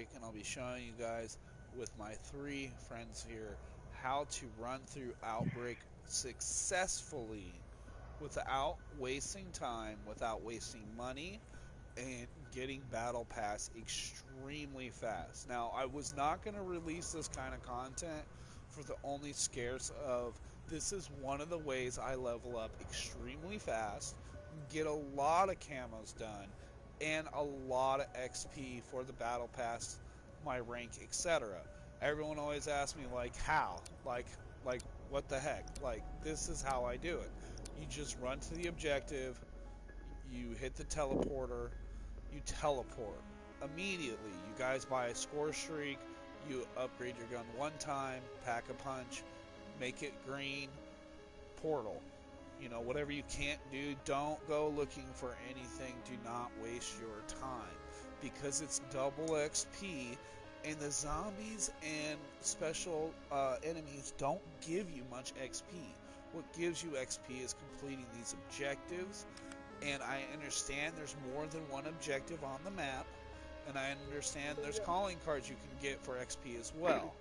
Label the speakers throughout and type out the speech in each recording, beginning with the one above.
Speaker 1: Outbreak, and I'll be showing you guys with my 3 friends here how to run through Outbreak successfully without wasting time, without wasting money, and getting Battle Pass extremely fast. Now, I was not going to release this kind of content for the only scarce of this is one of the ways I level up extremely fast, get a lot of camos done, and a lot of XP for the Battle Pass, my rank, etc. Everyone always asks me, like, how? Like, what the heck? Like, this is how I do it. You just run to the objective, you hit the teleporter, you teleport. Immediately, you guys buy a score streak, you upgrade your gun one time, pack a punch, make it green, portal. You know, whatever you can't do, don't go looking for anything. Do not waste your time, because it's double XP, and the zombies and special enemies don't give you much XP. What gives you XP is completing these objectives, and I understand there's more than one objective on the map, and I understand there's calling cards you can get for XP as well.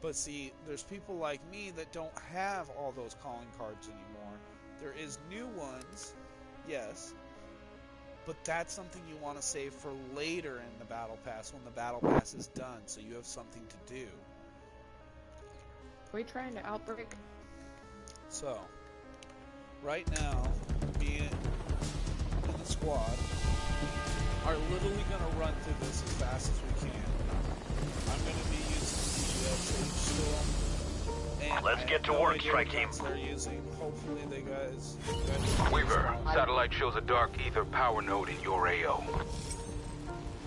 Speaker 1: But see, there's people like me that don't have all those calling cards anymore. There is new ones, yes, but that's something you want to save for later in the Battle Pass, when the Battle Pass is done, so you have something to do.
Speaker 2: Are we trying to outbreak?
Speaker 1: So, right now, me and the squad are literally going to run through this as fast as we can. I'm going to be using the Sage still. And
Speaker 3: let's get to work, strike team.
Speaker 1: They're using. Hopefully, they guys
Speaker 4: Weaver, satellite shows a dark ether power node in your AO.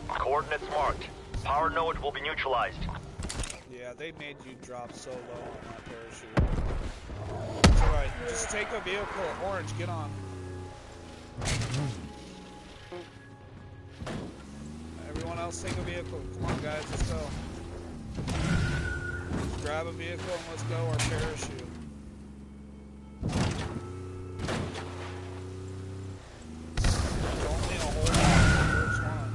Speaker 3: Coordinates marked. Power node will be neutralized.
Speaker 1: Yeah, they made you drop so low on that parachute. It's alright, just take a vehicle. Orange, get on. Everyone else take a vehicle. Come on, guys, let's go. Grab a vehicle and let's go, our parachute. Don't need a hold out on the first one.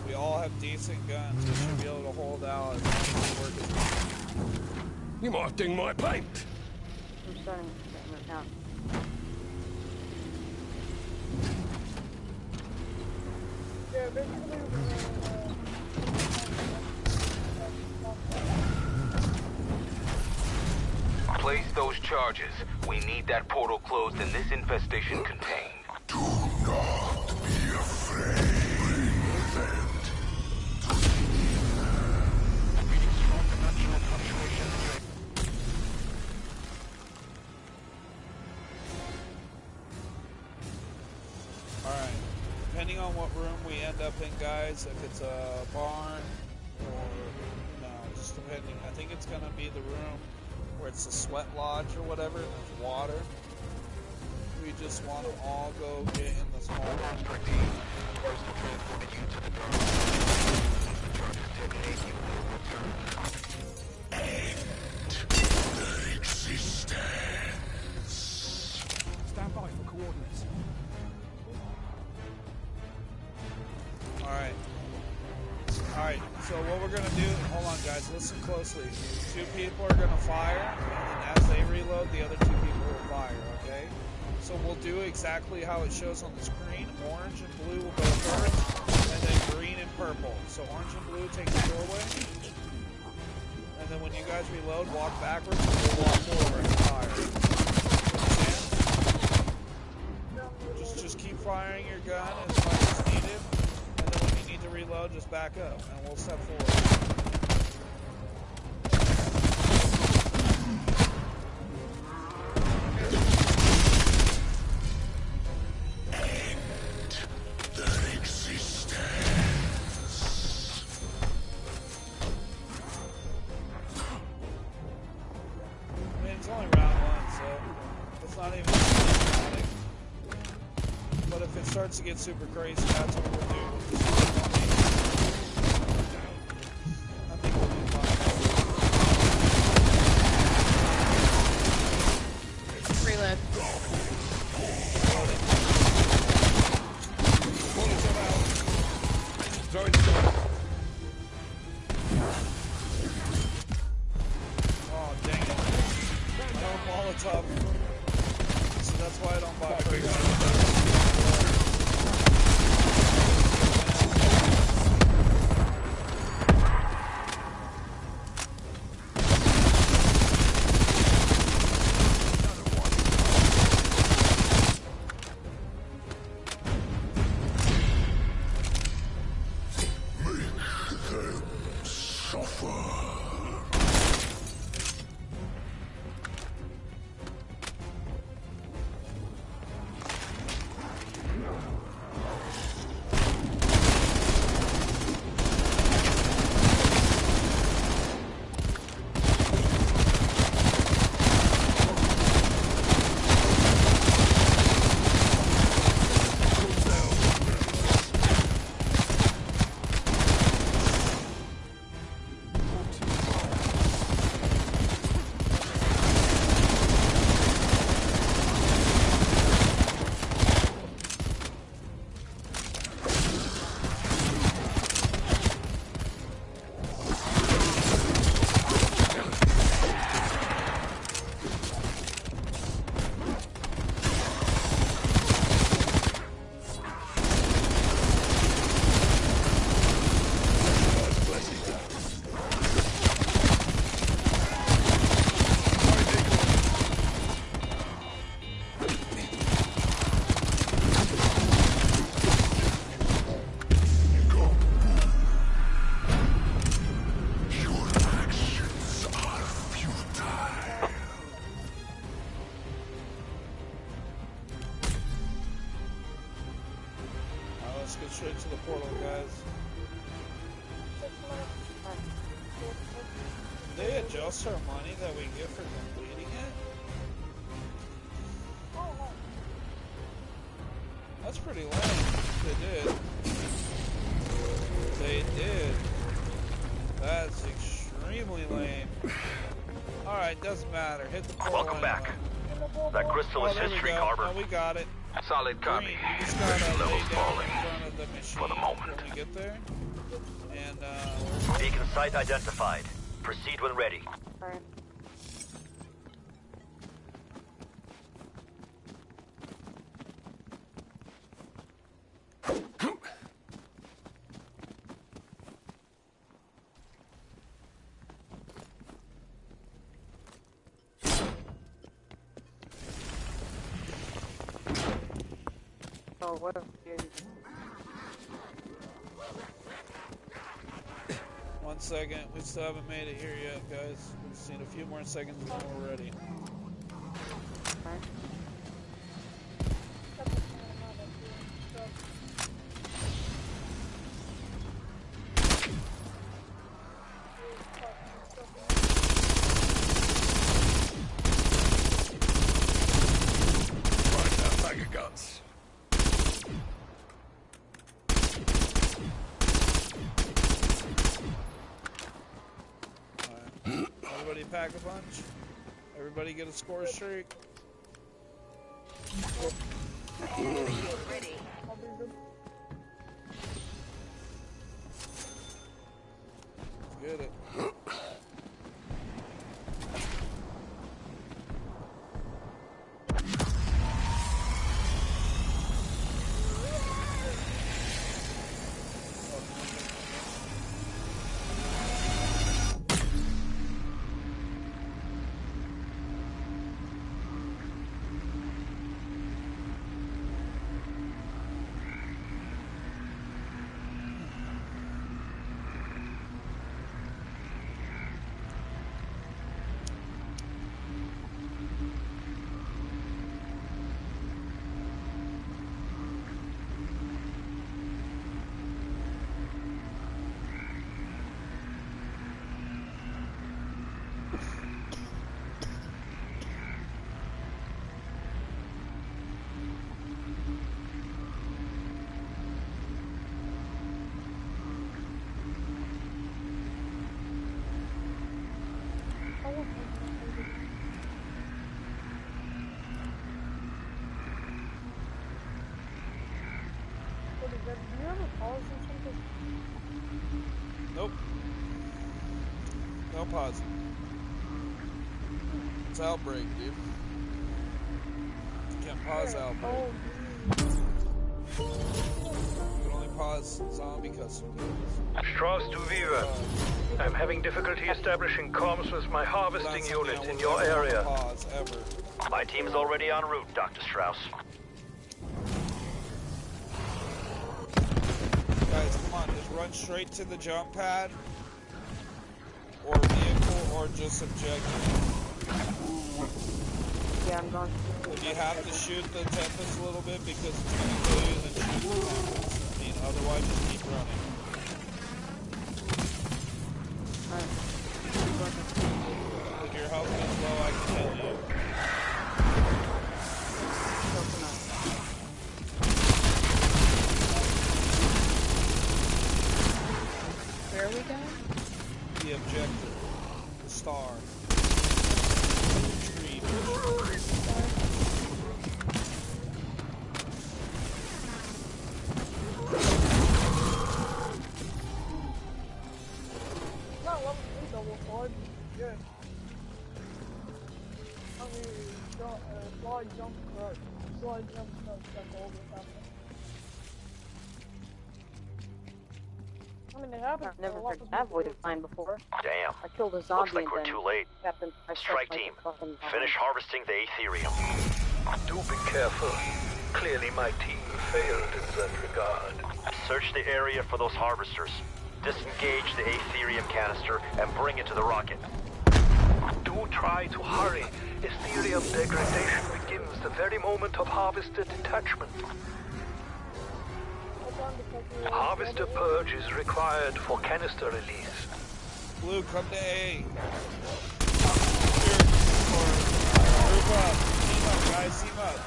Speaker 1: We all have decent guns. We should be able to hold out as long as we work as one.
Speaker 5: You might ding my paint.
Speaker 2: I'm starting right now. Yeah, basically,
Speaker 4: Place those charges. We need that portal closed and this infestation contained.
Speaker 5: Do not be afraid. Repent.
Speaker 1: Alright, depending on what room we end up in, guys, if it's a barn or, just depending, I think it's going to be the room where it's a sweat lodge or whatever, and there's water. We just want to all go get in the small room.
Speaker 5: End their existence.
Speaker 6: Stand by for coordinates.
Speaker 1: Alright, so what we're going to do, hold on guys, listen closely. 2 people are going to fire, and as they reload, the other 2 people will fire, okay? So we'll do exactly how it shows on the screen. Orange and blue will go first, and then green and purple. So orange and blue take the doorway, and then when you guys reload, walk backwards, and we'll walk forward and fire. Understand? Just keep firing your gun as much as needed. To reload, just back up, and we'll step forward.
Speaker 5: End their existence.
Speaker 1: I mean, it's only round 1, so it's not even dramatic. But if it starts to get super crazy, that's what we'll do. adjust our money that we get for completing it? That's pretty lame. They did. That's extremely lame. Alright, doesn't matter. Hit the portal.
Speaker 3: Welcome back. That crystal is
Speaker 1: there we
Speaker 3: history,
Speaker 1: go.
Speaker 3: Carver.
Speaker 1: Oh, we got it.
Speaker 4: Solid copy.
Speaker 1: Green. You just gotta lay
Speaker 4: Levels
Speaker 1: down
Speaker 4: falling.
Speaker 1: in front of the machine
Speaker 4: For the moment.
Speaker 1: when we get there. And,
Speaker 3: Beacon site identified. Proceed when ready.
Speaker 2: Alright. Oh, what a
Speaker 1: 1 second. We still haven't made it here yet, guys. We've seen a few more seconds and we're ready.
Speaker 5: Right that bag of guts.
Speaker 1: Alright. Everybody pack a punch? Everybody get a score streak? Get it.
Speaker 2: What is that? Do you have a pause or something?
Speaker 1: Nope. No pausing. It's outbreak, dude. You can't pause outbreak. You can only pause zombie custom games.
Speaker 7: Strauss to Viva. I'm having difficulty establishing comms with my harvesting unit in your area.
Speaker 1: Pause ever.
Speaker 3: My team is already en route, Dr. Strauss.
Speaker 1: Guys, come on, just run straight to the jump pad, or vehicle, or just objective.
Speaker 2: Yeah, I'm going.
Speaker 1: If you have to shoot the Tempest a little bit because it's going to kill you, then shoot the Tempest. I mean, otherwise just keep running. If your health gets low, I can kill you.
Speaker 2: Where are we going?
Speaker 1: The objective. The star. The tree.
Speaker 2: Not level 3 double fudge. Good. I mean, slide jump cut. Slide jump cut. That's all this happening. I mean, it happened.
Speaker 8: I've never heard that voice of mine before.
Speaker 3: Damn.
Speaker 8: I killed a zombie
Speaker 3: Looks like
Speaker 8: and
Speaker 3: we're
Speaker 8: then
Speaker 3: too late.
Speaker 8: happened. I
Speaker 3: Strike
Speaker 8: like
Speaker 3: team.
Speaker 8: a fucking
Speaker 3: Finish harvesting the Aetherium.
Speaker 7: Do be careful. Clearly my team failed in that regard.
Speaker 3: Search the area for those harvesters. Disengage the Aetherium canister and bring it to the rocket.
Speaker 7: Do try to hurry. Ethereum degradation begins the very moment of harvester detachment. Harvester purge is required for canister release.
Speaker 1: Blue, come to A. Here, group up. Team up, guys. Team up.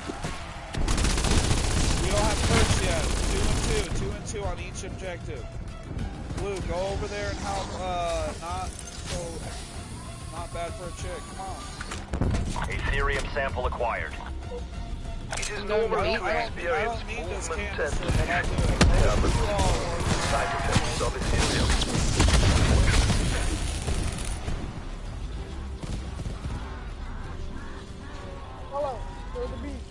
Speaker 1: We don't have perks yet. 2 and 2. 2 and 2 on each objective. Blue, go over there and help. Not bad for a chick. Come on.
Speaker 3: Aetherium sample acquired.
Speaker 7: It is normal to experience
Speaker 1: need this
Speaker 7: movement
Speaker 1: canister,
Speaker 7: and
Speaker 1: but I'll do it.
Speaker 7: yeah, but side effects of Aetherium.
Speaker 2: Hello, where's the beat?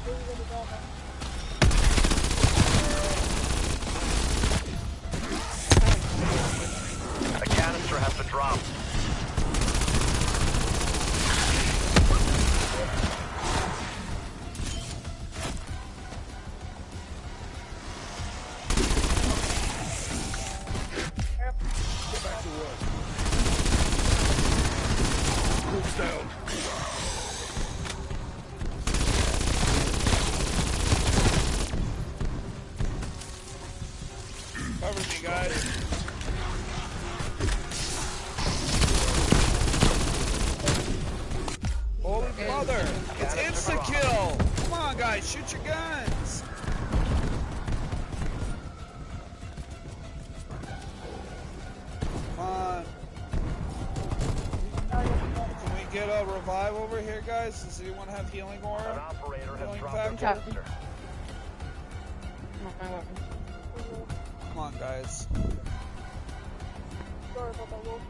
Speaker 2: Where you gonna go, man?
Speaker 3: A canister has been dropped.
Speaker 5: Get back to work. Wolf's down.
Speaker 1: Cover me, guys. Holy mother! It's insta-kill! Come on, guys, shoot your guns! Come on. Can we get a revive over here, guys? Does anyone have healing
Speaker 3: An
Speaker 1: aura?
Speaker 3: operator has
Speaker 1: Healing
Speaker 3: dropped a
Speaker 1: factor?
Speaker 3: canister.
Speaker 1: Come on, guys.
Speaker 2: Sorry about that, Wolf.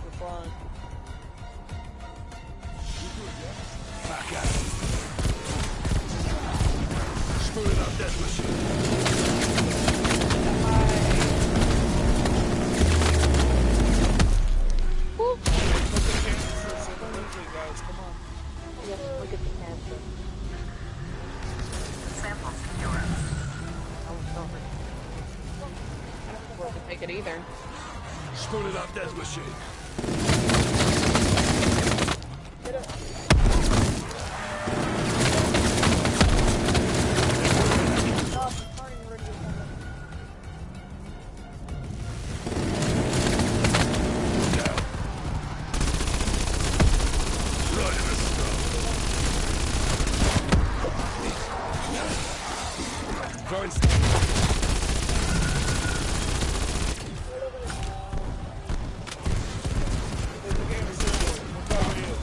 Speaker 1: We're fine.
Speaker 5: Back at it. Spooling up death machine.
Speaker 1: Put the canisters in quickly, guys. Come on.
Speaker 8: Yes, look at the cancer.
Speaker 9: Or to take it either.
Speaker 5: Spooling up death machine.
Speaker 2: Stop turning radio center.
Speaker 5: Down. Right in the stuff. Throwing
Speaker 1: Put the canister in. We'll cover you.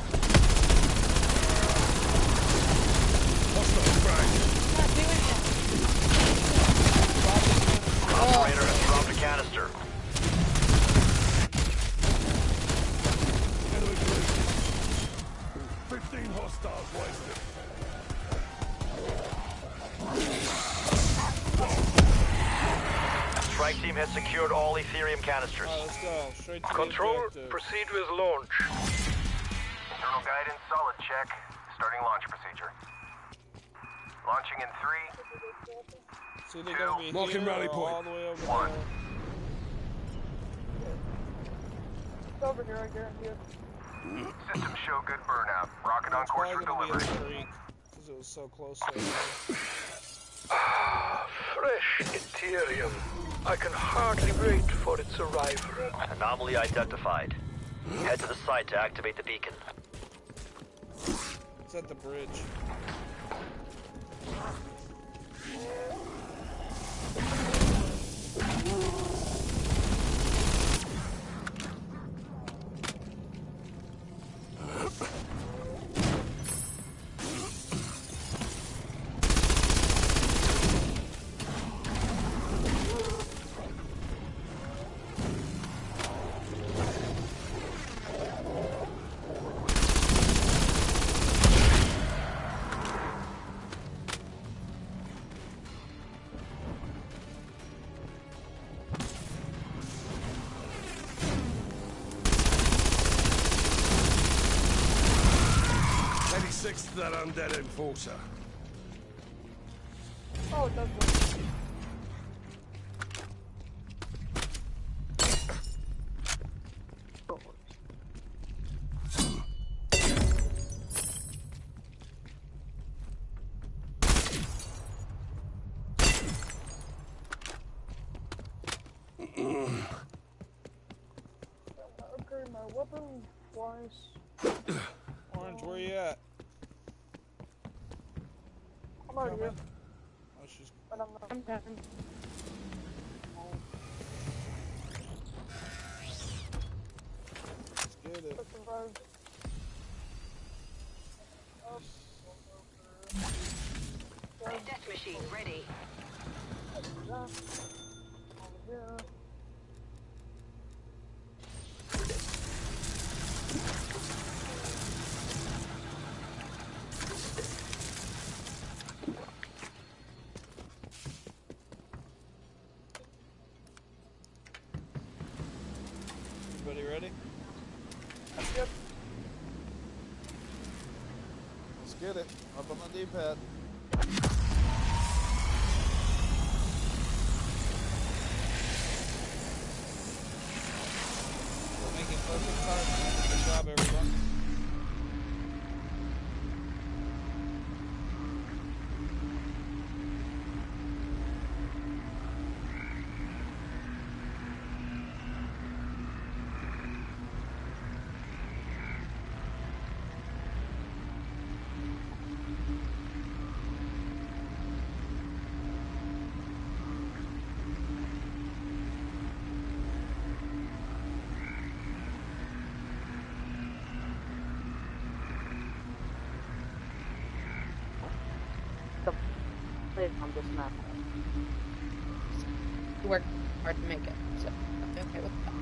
Speaker 5: hostile frag.
Speaker 3: An operator has dropped a canister.
Speaker 5: Enemy blue. 15 hostiles wasted.
Speaker 3: Strike team has secured all Aetherium canisters.
Speaker 1: Alright, let's go. Straight to the
Speaker 7: Control,
Speaker 1: objective.
Speaker 7: proceed with launch.
Speaker 4: Internal guidance, solid check. Starting launch procedure. Launching in 3.
Speaker 1: See, they're gonna be
Speaker 5: Marking
Speaker 1: here
Speaker 5: rally
Speaker 1: or
Speaker 5: point.
Speaker 1: all the way over
Speaker 4: One.
Speaker 1: there.
Speaker 2: It's over here, I guarantee it.
Speaker 4: Systems show good burnout. Rocket on
Speaker 1: It's
Speaker 4: course
Speaker 1: probably
Speaker 4: for
Speaker 1: gonna be in
Speaker 4: delivery.
Speaker 1: the creek because it was so close to it.
Speaker 7: Fresh Aetherium. I can hardly wait for its arrival.
Speaker 3: Anomaly identified. Head to the site to activate the beacon.
Speaker 1: It's at the bridge.
Speaker 5: To that undead enforcer.
Speaker 2: Oh, it does work. Up him twice.
Speaker 1: Orange, where you at?
Speaker 2: I'm already here,
Speaker 1: Coming? Oh, she's
Speaker 2: but I'm not.
Speaker 8: I'm done.
Speaker 1: let's get it.
Speaker 2: Put some roads. Up, over.
Speaker 9: Death machine ready.
Speaker 2: Yeah. Over here.
Speaker 1: Everybody ready?
Speaker 2: Yep.
Speaker 1: Let's get it. Up on the D-pad. We're making perfect time, man. Good job, everyone.
Speaker 8: Played on this map.
Speaker 10: You worked hard to make it, so I'll be okay with that.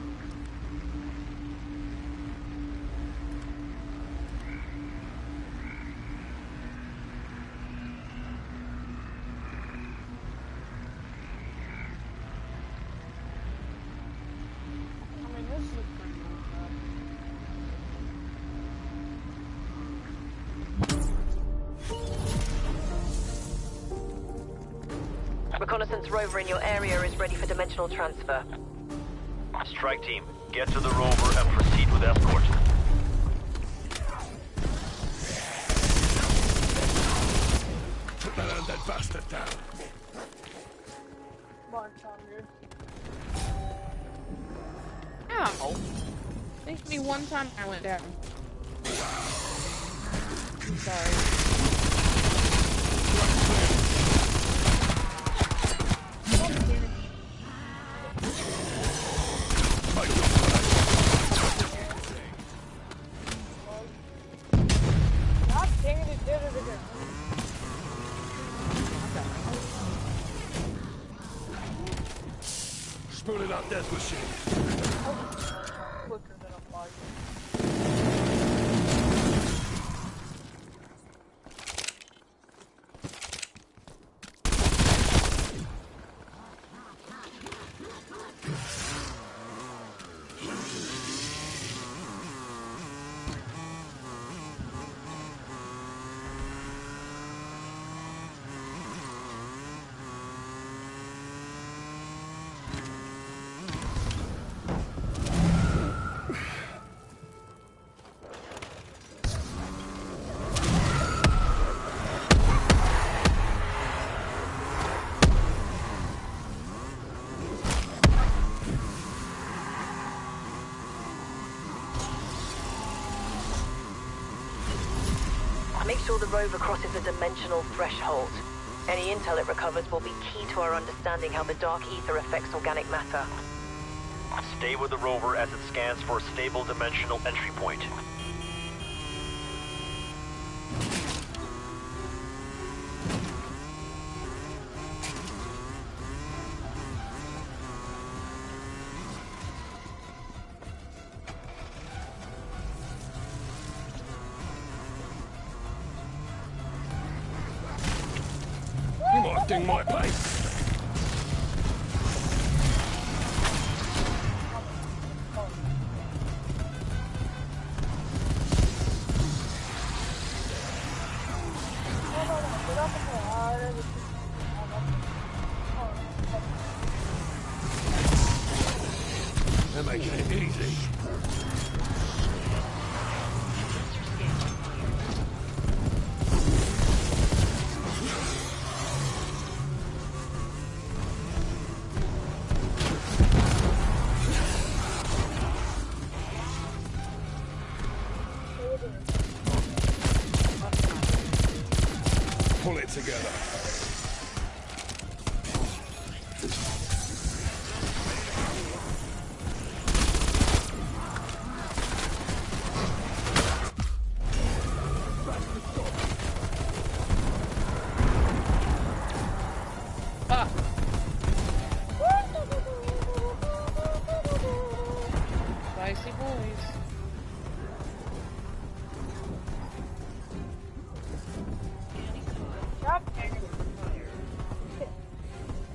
Speaker 2: I mean, this is a pretty old map.
Speaker 9: Reconnaissance rover in your area is ready for dimensional transfer.
Speaker 3: Strike team, get to the rover and proceed with escort.
Speaker 5: Put that undead bastard down.
Speaker 2: Come on, Tom, dude.
Speaker 10: Ow! Thanks me one time I went down. I'm sorry.
Speaker 2: God dang it, it did it again.
Speaker 5: Spooling up death machine.
Speaker 2: Quicker than a bike.
Speaker 9: Make sure the rover crosses a dimensional threshold. Any intel it recovers will be key to our understanding how the dark ether affects organic matter.
Speaker 3: Stay with the rover as it scans for a stable dimensional entry point.
Speaker 5: You might ding my pace. They're making it easy. together.
Speaker 10: Ah! Spicy boys.
Speaker 2: God dang it.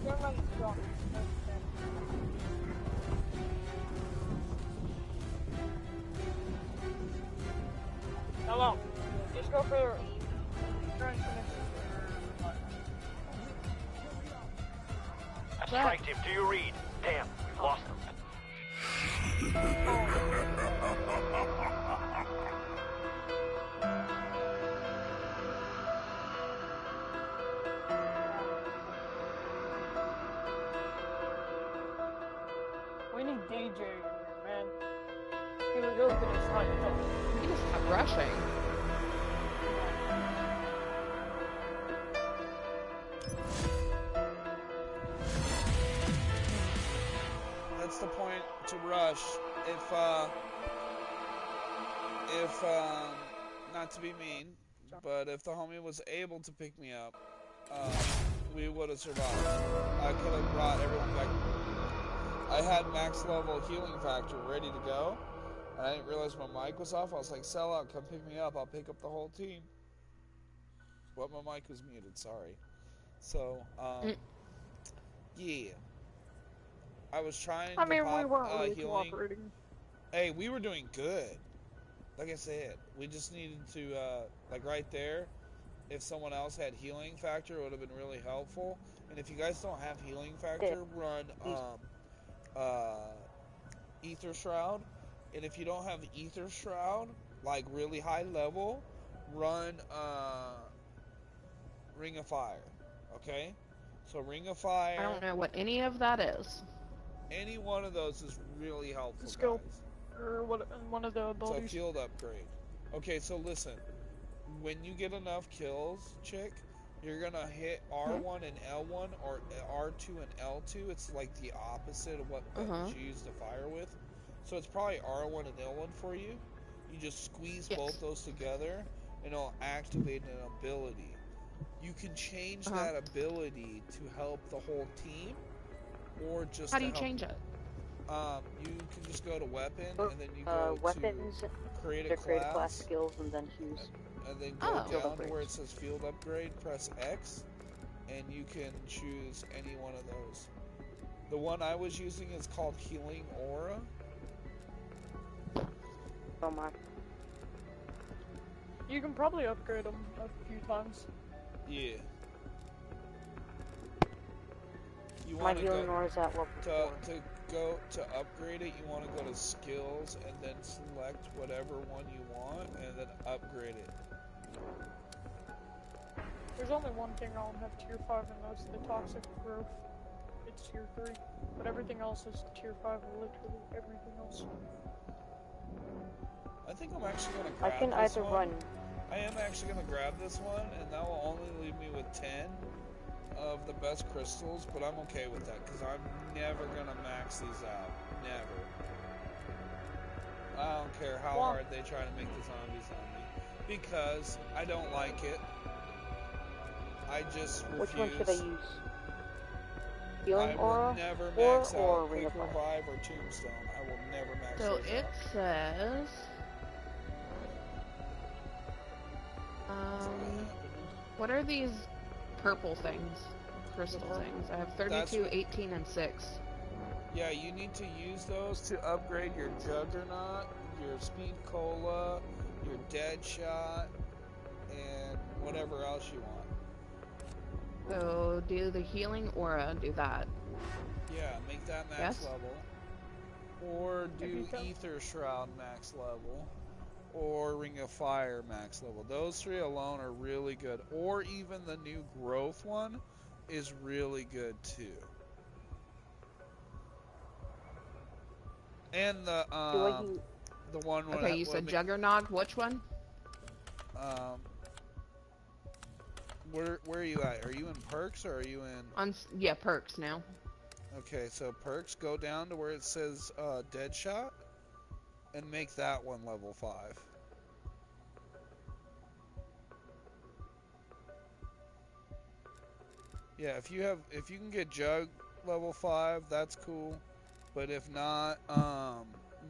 Speaker 2: Never mind, it's gone. Hello. Just go for current
Speaker 3: A strike team, do you read? Damn, we've lost them.
Speaker 2: We need DJ in here, man. He was open as like
Speaker 10: You just stop rushing.
Speaker 1: That's the point to rush. If not to be mean, but if the homie was able to pick me up, we would have survived. I could have brought everyone back. I had max level healing factor ready to go. I didn't realize my mic was off. I was like, sell out, come pick me up. I'll pick up the whole team. But my mic was muted, sorry. So, yeah. I was trying
Speaker 2: I
Speaker 1: to
Speaker 2: mean, we
Speaker 1: pop
Speaker 2: weren't really
Speaker 1: healing.
Speaker 2: cooperating.
Speaker 1: Hey, we were doing good. Like I said, we just needed to, like right there, if someone else had healing factor, it would have been really helpful. And if you guys don't have healing factor, run Ether Shroud. And if you don't have Ether Shroud, like really high level, run Ring of Fire. Okay? So Ring of Fire.
Speaker 10: I don't know what any of that is.
Speaker 1: Any one of those is really helpful,
Speaker 2: Skill.
Speaker 1: guys.
Speaker 2: Or what? One of the
Speaker 1: It's a
Speaker 2: abilities.
Speaker 1: field upgrade. Okay, so listen. When you get enough kills, chick, you're gonna hit R1 and L1 or R2 and L2. It's like the opposite of what buttons you use to fire with. So it's probably R1 and L1 for you. You just squeeze both those together and it'll activate an ability. You can change that ability to help the whole team or just
Speaker 10: How
Speaker 1: to
Speaker 10: do you
Speaker 1: help.
Speaker 10: change it?
Speaker 1: You can just go to weapon and then you go
Speaker 8: weapons,
Speaker 1: to create a
Speaker 8: class skills, and then choose.
Speaker 1: And then go
Speaker 10: Field
Speaker 1: down to
Speaker 8: upgrades.
Speaker 1: where it says field upgrade, press X, and you can choose any one of those. The one I was using is called Healing Aura.
Speaker 8: Oh my.
Speaker 2: You can probably upgrade them a few times.
Speaker 1: Yeah. You
Speaker 8: My
Speaker 1: want to
Speaker 8: healing
Speaker 1: go
Speaker 8: aura is at level 4.
Speaker 1: to upgrade it. You want to go to skills and then select whatever one you want, and then upgrade it.
Speaker 2: There's only one thing I don't have tier 5, and that's the toxic growth. It's tier 3. But everything else is tier 5, literally everything else.
Speaker 1: I think I'm actually going to grab
Speaker 8: I can
Speaker 1: this
Speaker 8: either
Speaker 1: one.
Speaker 8: run.
Speaker 1: I am actually going to grab this one, and that will only leave me with 10 of the best crystals, but I'm okay with that, because I'm never going to max these out. Never. I don't care how hard they try to make the zombies on me, because I don't like it. I just refuse.
Speaker 8: Which one should I use? Healing
Speaker 1: I will
Speaker 8: aura,
Speaker 1: never max
Speaker 8: or
Speaker 1: out
Speaker 8: ring
Speaker 1: Quick
Speaker 8: of fire?
Speaker 1: Revive or Tombstone. I will never max
Speaker 10: So
Speaker 1: those
Speaker 10: it
Speaker 1: out.
Speaker 10: says, what are these purple things? Crystal things. I have 32, 18, and 6.
Speaker 1: Yeah, you need to use those to upgrade your Juggernaut, your Speed Cola, your Deadshot, and whatever else you want.
Speaker 10: So do the healing aura, do that.
Speaker 1: Yeah, make that max level. Or do Ether Shroud max level. Or Ring of Fire max level. Those three alone are really good. Or even the new growth one is really good too. And the one.
Speaker 10: Okay, you said Juggernaut. Which one?
Speaker 1: Where are you at? Are you in perks or are you in?
Speaker 10: Yeah, perks now.
Speaker 1: Okay, so perks, go down to where it says dead shot and make that one level 5. Yeah, if you can get jug level 5, that's cool. But if not,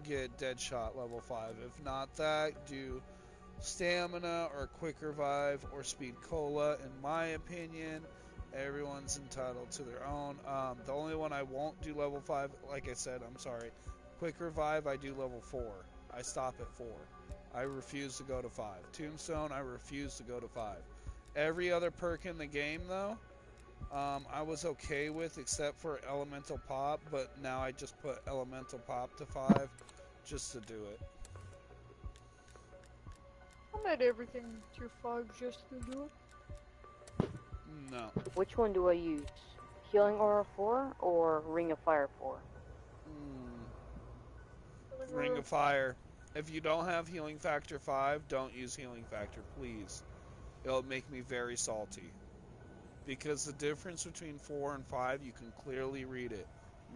Speaker 1: get dead shot level 5. If not that, do stamina or quick revive or speed cola. In my opinion, everyone's entitled to their own. The only one I won't do level 5, like I said, I'm sorry, quick revive I do level 4. I stop at 4. I refuse to go to 5. Tombstone, I refuse to go to 5. Every other perk in the game, though, I was okay with, except for elemental pop, but now I just put elemental pop to 5 just to do it.
Speaker 2: I made everything tier 5 just to do it.
Speaker 1: No.
Speaker 8: Which one do I use? Healing Aura 4 or Ring of Fire 4?
Speaker 1: Ring of Fire. If you don't have Healing Factor 5, don't use Healing Factor, please. It'll make me very salty. Because the difference between 4 and 5, you can clearly read it.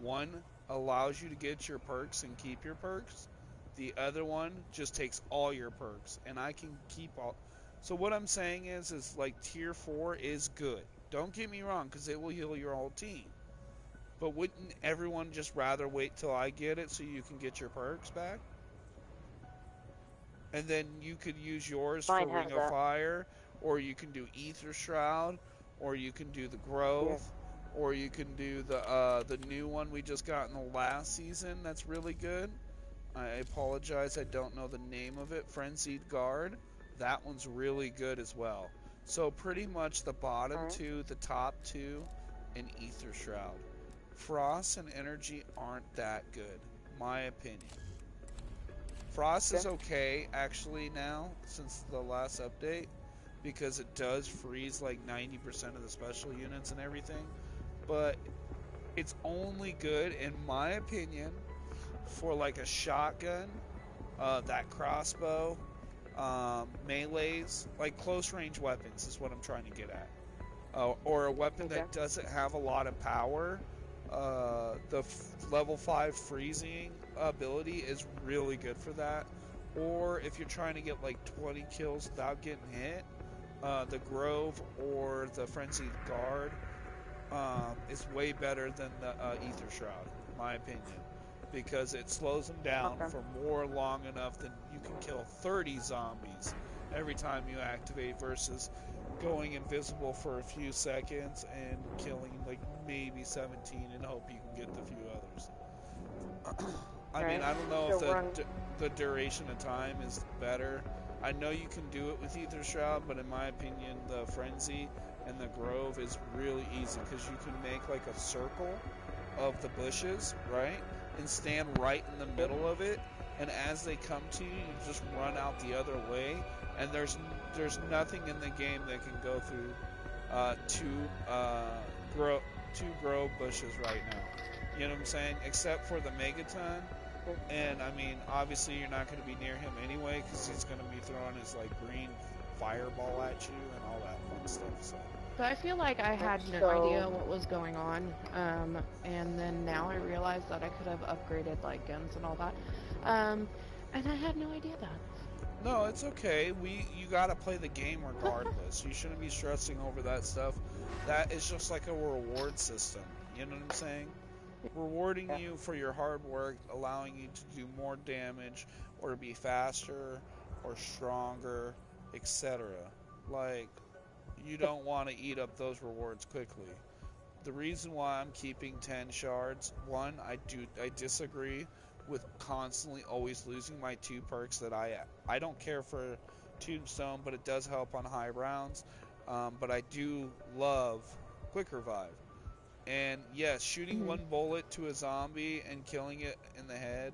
Speaker 1: One allows you to get your perks and keep your perks. The other one just takes all your perks, and I can keep all. So what I'm saying is like tier 4 is good. Don't get me wrong, because it will heal your whole team. But wouldn't everyone just rather wait till I get it so you can get your perks back? And then you could use yours for Ring of Fire, or you can do Ether Shroud, or you can do the Grove, or you can do the new one we just got in the last season that's really good. I apologize, I don't know the name of it. Frenzied Guard. That one's really good as well. So pretty much the bottom two, the top two, and Ether Shroud. Frost and Energy aren't that good, my opinion. Frost is okay, actually, now, since the last update, because it does freeze like 90% of the special units and everything, but it's only good, in my opinion, for like a shotgun, that crossbow, melees, like close range weapons is what I'm trying to get at. Or a weapon that doesn't have a lot of power. The level 5 freezing ability is really good for that. Or if you're trying to get like 20 kills without getting hit, the Grove or the Frenzied Guard is way better than the Ether Shroud, in my opinion. Because it slows them down for more long enough than you can kill 30 zombies every time you activate versus going invisible for a few seconds and killing like maybe 17 and hope you can get the few others. I mean, I don't know if the duration of time is better. I know you can do it with Ether Shroud, but in my opinion, the Frenzy and the Grove is really easy because you can make like a circle of the bushes, right? And stand right in the middle of it, and as they come to you, you just run out the other way, and there's nothing in the game that can go through two Grove bushes right now. You know what I'm saying? Except for the Megaton, and I mean, obviously you're not going to be near him anyway because he's going to be throwing his like green fireball at you and all that fun stuff.
Speaker 10: So I feel like I had no idea what was going on, and then now I realize that I could have upgraded like guns and all that, and I had no idea that.
Speaker 1: No, it's okay. You gotta play the game regardless. You shouldn't be stressing over that stuff. That is just like a reward system. You know what I'm saying? Rewarding you for your hard work, allowing you to do more damage, or be faster, or stronger, etc. Like, you don't want to eat up those rewards quickly. The reason why I'm keeping 10 shards, one, I disagree with constantly always losing my 2 perks that I don't care for Tombstone, but it does help on high rounds. But I do love Quick Revive. And yes, shooting one bullet to a zombie and killing it in the head,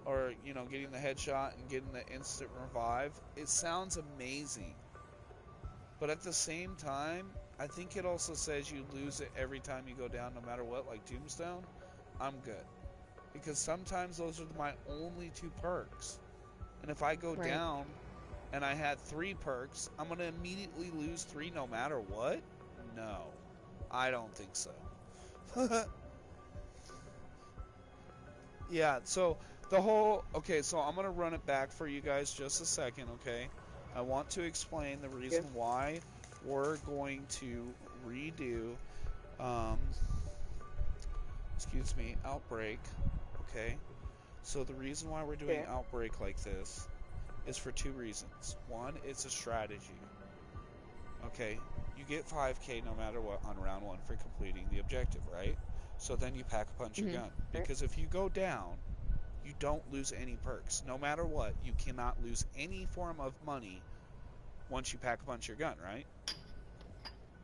Speaker 1: or getting the headshot and getting the instant revive, it sounds amazing. But at the same time, I think it also says you lose it every time you go down, no matter what, like Tombstone. I'm good. Because sometimes those are my only 2 perks. And if I go down, and I had 3 perks, I'm going to immediately lose 3 no matter what? No. I don't think so. Yeah, so the whole... Okay, so I'm going to run it back for you guys just a second, okay? I want to explain the reason why we're going to redo, excuse me, Outbreak, okay? So the reason why we're doing Outbreak like this is for 2 reasons. One, it's a strategy. Okay, you get 5k no matter what on round 1 for completing the objective, right? So then you pack a punch your gun. Because if you go down, you don't lose any perks. No matter what, you cannot lose any form of money once you pack a punch your gun, right?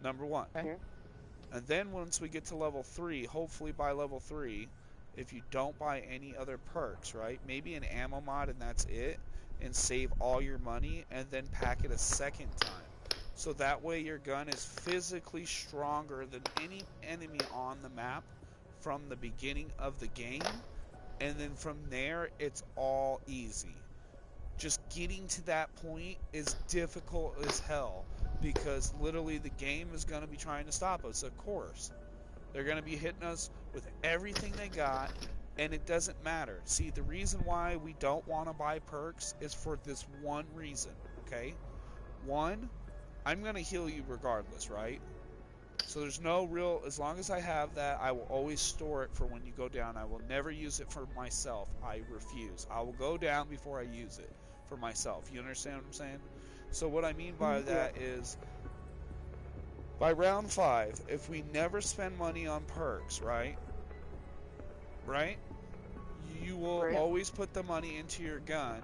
Speaker 1: Number 1. And then once we get to level 3, hopefully by level 3, if you don't buy any other perks, right? Maybe an ammo mod and that's it, and save all your money and then pack it a second time. So that way your gun is physically stronger than any enemy on the map from the beginning of the game, and then from there it's all easy. Just getting to that point is difficult as hell, because literally the game is going to be trying to stop us, of course. They're going to be hitting us with everything they got, and it doesn't matter. See, the reason why we don't want to buy perks is for this one reason, okay? One, I'm going to heal you regardless, right? So there's no real... As long as I have that, I will always store it for when you go down. I will never use it for myself. I refuse. I will go down before I use it for myself. You understand what I'm saying? So what I mean by that is, by round 5, if we never spend money on perks, right? You will always put the money into your gun,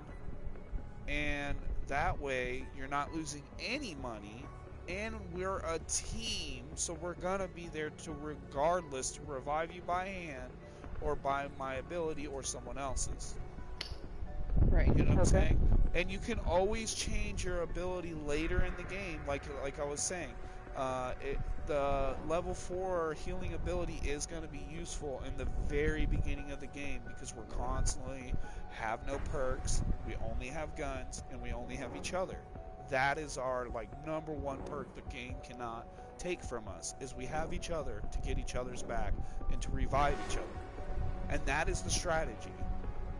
Speaker 1: and that way you're not losing any money, and we're a team, so we're gonna be there to regardless to revive you by hand or by my ability or someone else's.
Speaker 10: Right.
Speaker 1: You know what I'm saying? And you can always change your ability later in the game, like I was saying. The level 4 healing ability is going to be useful in the very beginning of the game, because we're constantly have no perks, we only have guns, and we only have each other. That is our number 1 perk the game cannot take from us, is we have each other to get each other's back and to revive each other. And that is the strategy.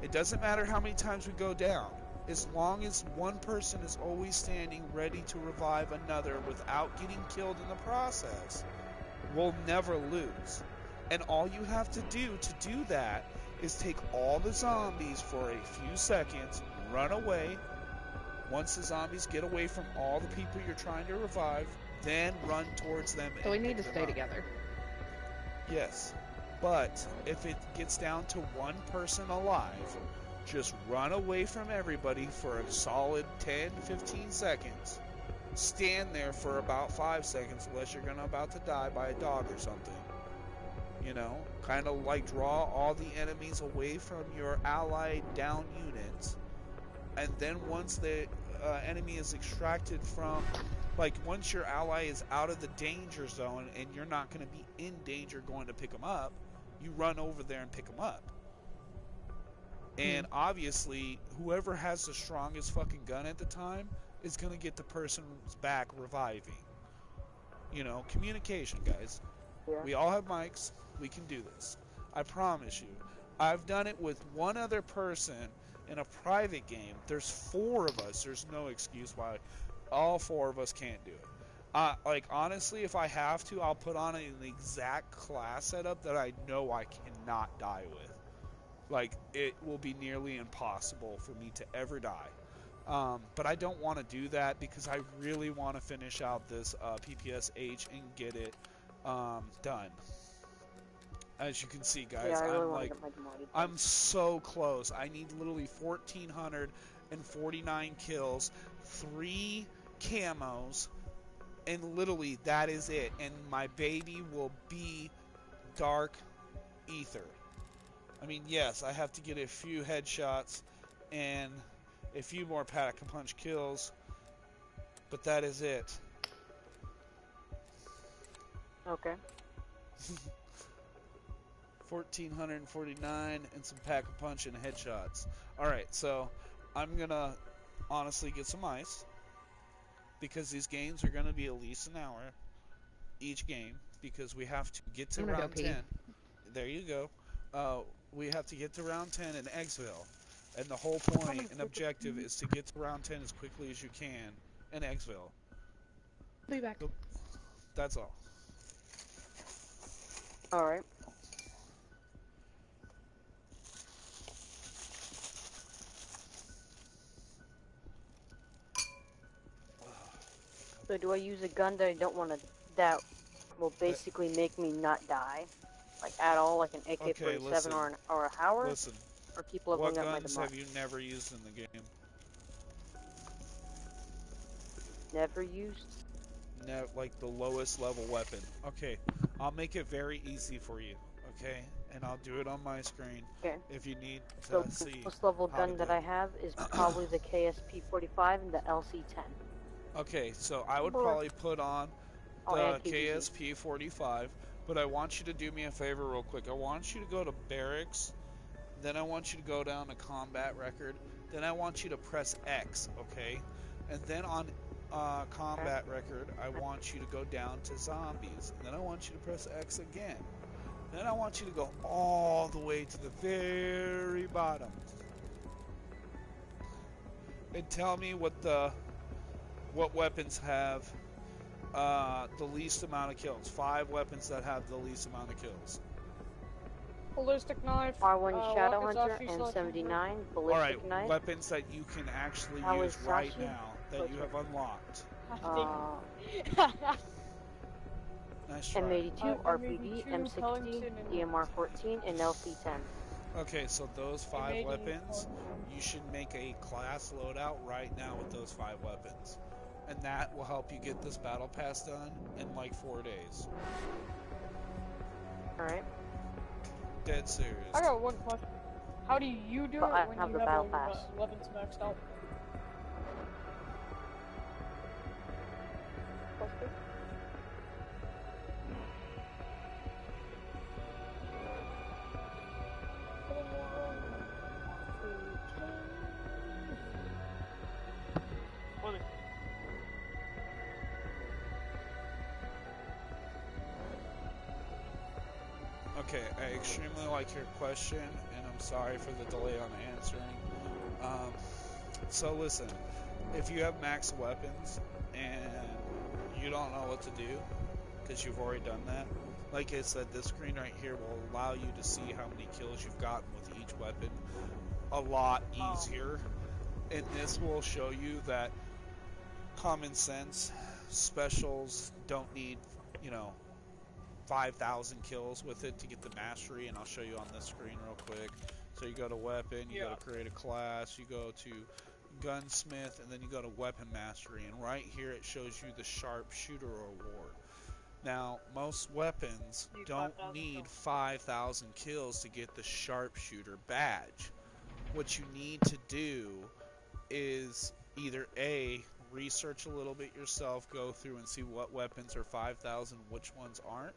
Speaker 1: It doesn't matter how many times we go down. As long as one person is always standing ready to revive another without getting killed in the process, we'll never lose. And all you have to do that is take all the zombies for a few seconds, run away. Once the zombies get away from all the people you're trying to revive, then run towards them.
Speaker 10: So we need to stay together.
Speaker 1: Yes. But if it gets down to one person alive, just run away from everybody for a solid 10-15 seconds. Stand there for about 5 seconds, unless you're about to die by a dog or something. You know, kind of draw all the enemies away from your allied down units. And then once the enemy is extracted from, once your ally is out of the danger zone and you're not going to be in danger going to pick them up, you run over there and pick them up. And obviously, whoever has the strongest fucking gun at the time is going to get the person's back reviving. You know, communication, guys. We all have mics. We can do this. I promise you. I've done it with one other person in a private game. There's 4 of us. There's no excuse why all 4 of us can't do it. Honestly, if I have to, I'll put on an exact class setup that I know I cannot die with. It will be nearly impossible for me to ever die. But I don't want to do that, because I really want to finish out this PPSH and get it done. As you can see, guys, I'm so close. I need literally 1,449 kills, 3 camos, and literally that is it. And my baby will be Dark Ether. I mean, yes, I have to get a few headshots and a few more pack-a-punch kills, but that is it.
Speaker 8: Okay.
Speaker 1: 1,449 and some pack-a-punch and headshots. Alright, so I'm gonna honestly get some ice, because these games are going to be at least an hour each game, because we have to get to
Speaker 10: I'm gonna go
Speaker 1: round
Speaker 10: pee.
Speaker 1: 10. There you go. We have to get to round 10 in Eggsville. And the whole point and objective is to get to round 10 as quickly as you can in Eggsville.
Speaker 10: Be back.
Speaker 1: That's all.
Speaker 8: Alright. So do I use a gun that I don't want to, that will basically make me not die? Like at all, like an AK-47
Speaker 1: Okay, listen.
Speaker 8: or a Howard?
Speaker 1: Listen.
Speaker 8: Or keep
Speaker 1: What
Speaker 8: leveling up my
Speaker 1: guns
Speaker 8: demise?
Speaker 1: have you never used in the game?
Speaker 8: Never used?
Speaker 1: Like the lowest level weapon. Okay, I'll make it very easy for you. Okay, and I'll do it on my screen.
Speaker 8: Okay.
Speaker 1: If you need to
Speaker 8: So
Speaker 1: see
Speaker 8: the lowest level
Speaker 1: how to
Speaker 8: gun
Speaker 1: do
Speaker 8: that I
Speaker 1: it.
Speaker 8: have is probably the KSP-45 and the LC-10.
Speaker 1: Okay, so I would probably put on the KSP-45, but I want you to do me a favor real quick. I want you to go to barracks, then I want you to go down to combat record, then I want you to press X, okay? And then on combat record, I want you to go down to zombies, and then I want you to press X again. Then I want you to go all the way to the very bottom and tell me what weapons have the least amount of kills. 5 weapons that have the least amount of kills.
Speaker 2: Ballistic knife.
Speaker 8: R1 Shadow Hunter and 79 ballistic knife.
Speaker 1: Alright, weapons that you can actually use right now that you have unlocked. Nice try.
Speaker 8: M82, RPG, M60, DMR-14, and LC-10.
Speaker 1: Okay, so those 5 weapons, you should make a class loadout right now with those 5 weapons. And that will help you get this battle pass done in like 4 days.
Speaker 8: Alright.
Speaker 1: Dead serious.
Speaker 2: I got one question. How do you do it when you have all your weapons maxed out?
Speaker 1: Okay, I extremely like your question, and I'm sorry for the delay on answering. So listen, if you have max weapons and you don't know what to do, because you've already done that, like I said, this screen right here will allow you to see how many kills you've gotten with each weapon a lot easier. And this will show you that common sense specials don't need, 5,000 kills with it to get the mastery, and I'll show you on this screen real quick. So you go to weapon, you go to create a class, you go to gunsmith, and then you go to weapon mastery, and right here it shows you the sharpshooter award. Now, most weapons don't need 5,000 kills to get the sharpshooter badge. What you need to do is either A, research a little bit yourself, go through and see what weapons are 5,000, which ones aren't,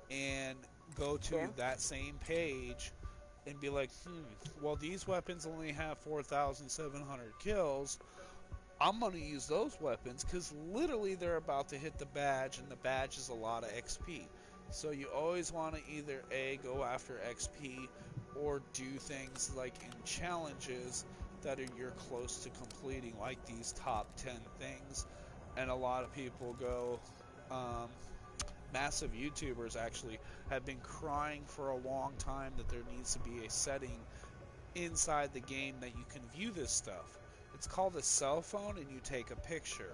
Speaker 1: and go to that same page and be like, well, these weapons only have 4,700 kills. I'm going to use those weapons because literally they're about to hit the badge, and the badge is a lot of XP. So you always want to either A, go after XP, or do things like in challenges that you're close to completing, like these top 10 things. And a lot of people go, massive YouTubers actually have been crying for a long time that there needs to be a setting inside the game that you can view this stuff. It's called a cell phone, and you take a picture.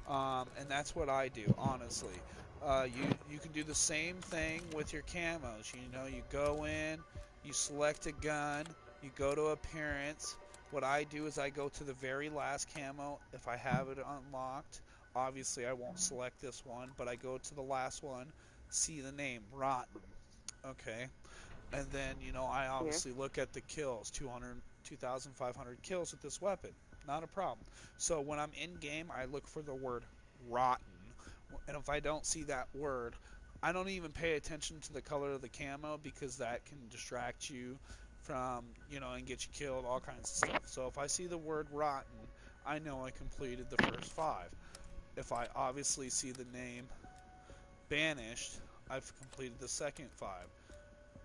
Speaker 1: And that's what I do, honestly. You can do the same thing with your camos. You go in, you select a gun, you go to appearance. What I do is I go to the very last camo if I have it unlocked. Obviously, I won't select this one, but I go to the last one, see the name, Rotten. Okay. And then, I obviously look at the kills, 2,500 kills with this weapon. Not a problem. So when I'm in game, I look for the word rotten. And if I don't see that word, I don't even pay attention to the color of the camo, because that can distract you from, and get you killed, all kinds of stuff. So if I see the word rotten, I know I completed the first 5. If I obviously see the name banished, I've completed the second 5.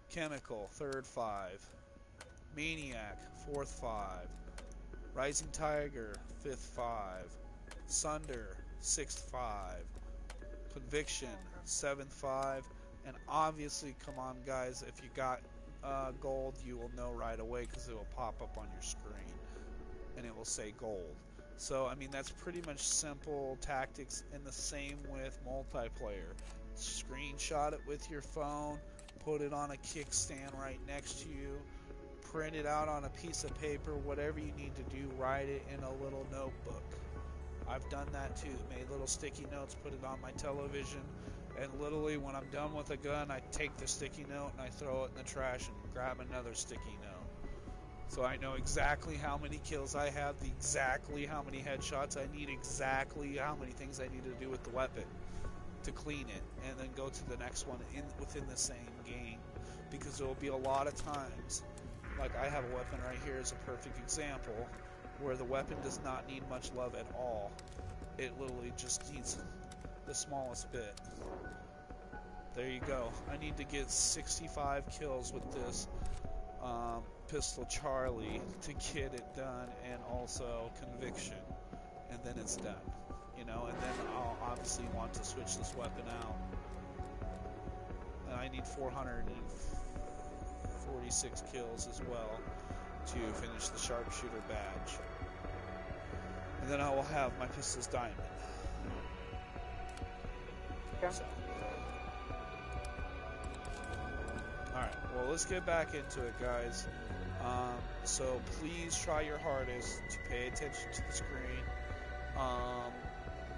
Speaker 1: Chemical, third 5. Maniac, fourth 5. Rising Tiger, fifth 5. Sunder, sixth 5. Conviction, seventh 5. And obviously, come on guys, if you got gold, you will know right away because it will pop up on your screen and it will say gold. So I mean, that's pretty much simple tactics, and the same with multiplayer. Screenshot it with your phone, put it on a kickstand right next to you, print it out on a piece of paper, whatever you need to do, write it in a little notebook. I've done that too, made little sticky notes, put it on my television, and literally when I'm done with a gun, I take the sticky note and I throw it in the trash and grab another sticky note. So I know exactly how many kills I have, exactly how many headshots I need, exactly how many things I need to do with the weapon to clean it, and then go to the next one within the same game. Because there will be a lot of times, like I have a weapon right here as a perfect example, where the weapon does not need much love at all. It literally just needs the smallest bit. There you go. I need to get 65 kills with this Pistol Charlie to get it done, and also Conviction, and then it's done. And then I'll obviously want to switch this weapon out. And I need 446 kills as well to finish the Sharpshooter badge. And then I will have my pistol's diamond.
Speaker 8: Okay.
Speaker 1: So. Alright, well, let's get back into it, guys. So please try your hardest to pay attention to the screen.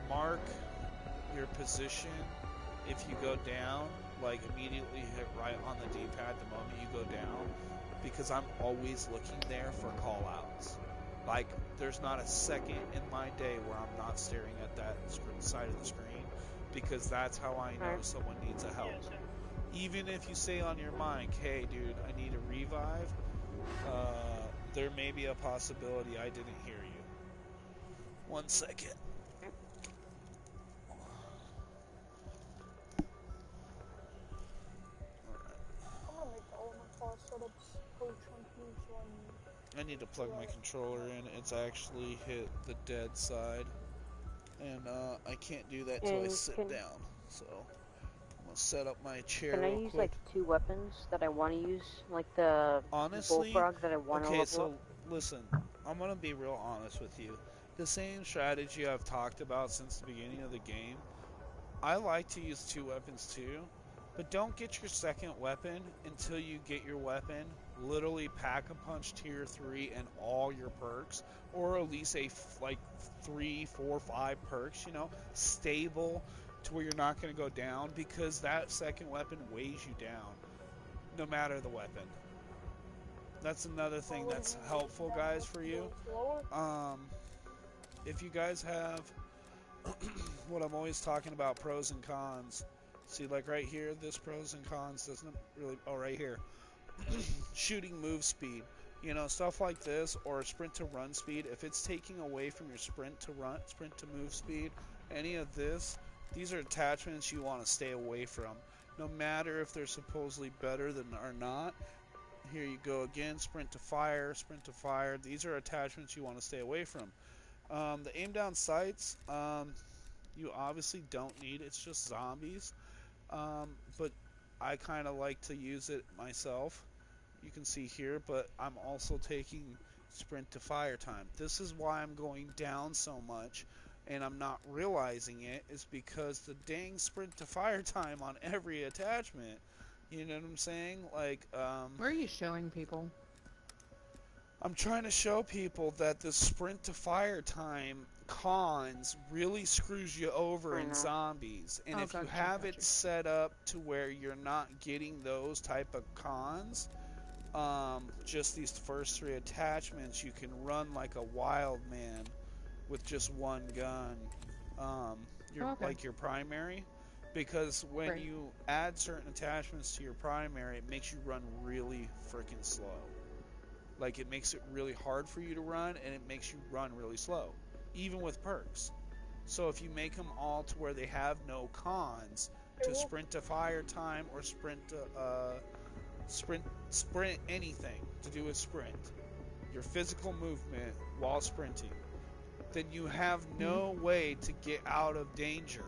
Speaker 1: Mark your position. If you go down, like immediately hit right on the D-pad the moment you go down, because I'm always looking there for call-outs. Like, there's not a second in my day where I'm not staring at that side of the screen, because that's how I know someone needs a help. Even if you say on your mic, hey dude, I need a revive, there may be a possibility I didn't hear you. 1 second. I need to plug my controller in. It's actually hit the dead side, and I can't do that till I sit down. So I'm gonna set up my chair.
Speaker 8: Can I
Speaker 1: real
Speaker 8: use
Speaker 1: quick.
Speaker 8: like 2 weapons that I want to use, like the
Speaker 1: Honestly,
Speaker 8: bullfrog that I want to level
Speaker 1: so
Speaker 8: up?
Speaker 1: listen, I'm gonna be real honest with you. The same strategy I've talked about since the beginning of the game. I like to use 2 weapons too, but don't get your second weapon until you get your weapon literally Pack-a-Punch tier 3 and all your perks, or at least like 3, 4, 5 perks, stable to where you're not going to go down, because that second weapon weighs you down no matter the weapon. That's another thing that's helpful, guys, for you. If you guys have what I'm always talking about, pros and cons. See, like right here, this pros and cons doesn't really... Oh, right here. Shooting move speed. Stuff like this, or sprint to run speed. If it's taking away from your sprint to move speed, any of this, these are attachments you want to stay away from. No matter if they're supposedly better than or not. Here you go again, sprint to fire, sprint to fire. These are attachments you want to stay away from. The aim down sights, you obviously don't need. It's just zombies. But I kind of like to use it myself. You can see here, but I'm also taking sprint to fire time. This is why I'm going down so much, and I'm not realizing it, is because the dang sprint to fire time on every attachment. You know what I'm saying? Like,
Speaker 10: Where are you showing people?
Speaker 1: I'm trying to show people that the sprint to fire time cons really screws you over in zombies. And if you have it set up to where you're not getting those type of cons, just these first 3 attachments, you can run like a wild man with just 1 gun. Like your primary. Because when you add certain attachments to your primary, it makes you run really freaking slow. Like, it makes it really hard for you to run, and it makes you run really slow, even with perks. So if you make them all to where they have no cons to sprint to fire time or sprint anything to do with sprint, your physical movement while sprinting, then you have no way to get out of danger.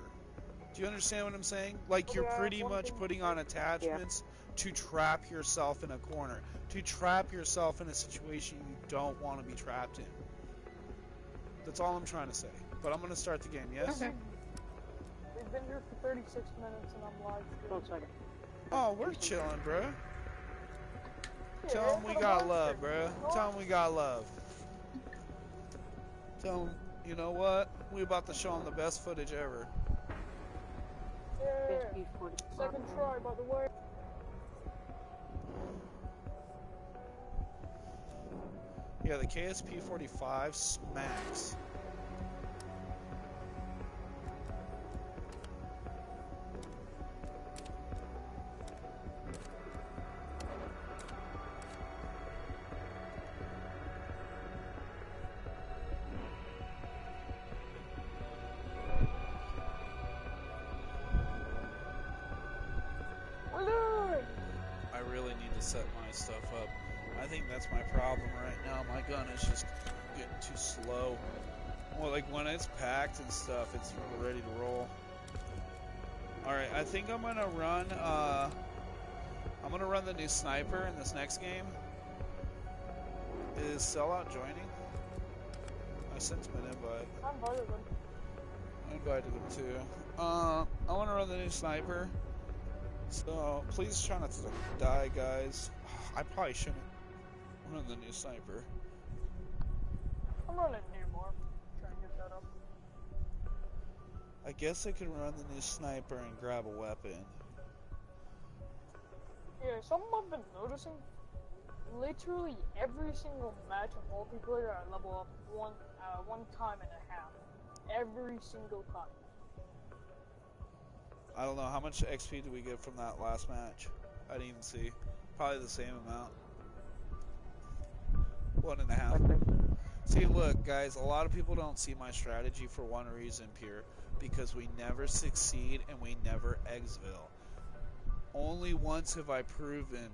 Speaker 1: Do you understand what I'm saying? Like, you're pretty much putting on attachments to trap yourself in a corner, to trap yourself in a situation you don't want to be trapped in. That's all I'm trying to say. But I'm going to start the game, yes?
Speaker 2: Okay. We've been here for 36 minutes and I'm live.
Speaker 8: 1 second.
Speaker 1: Oh, we're chilling, bro. Tell them we got love, bro. Tell them we got love. Tell them, you know what? We about to show them the best footage ever.
Speaker 2: Yeah. Second try, by the way.
Speaker 1: Yeah, the KSP-45 smacks. I really need to set my stuff up. I think that's my problem right now. My gun is just getting too slow. Well, like when it's packed and stuff, it's ready to roll. Alright, I think I'm gonna run the new sniper in this next game. Is Sellout joining? I sent him an invite.
Speaker 2: I invited him.
Speaker 1: I invited him too. I wanna run the new sniper. So please try not to die, guys. I probably shouldn't run the new sniper.
Speaker 2: I'm running new more. Trying to get that up.
Speaker 1: I guess I could run the new sniper and grab a weapon.
Speaker 2: Yeah, something I've been noticing. Literally every single match of multiplayer, I level up one time and a half. Every single time.
Speaker 1: I don't know, how much XP did we get from that last match? I didn't even see. Probably the same amount. 1.5. See, look, guys, a lot of people don't see my strategy for one reason, pure. Because we never succeed and we never exfil. Only once have I proven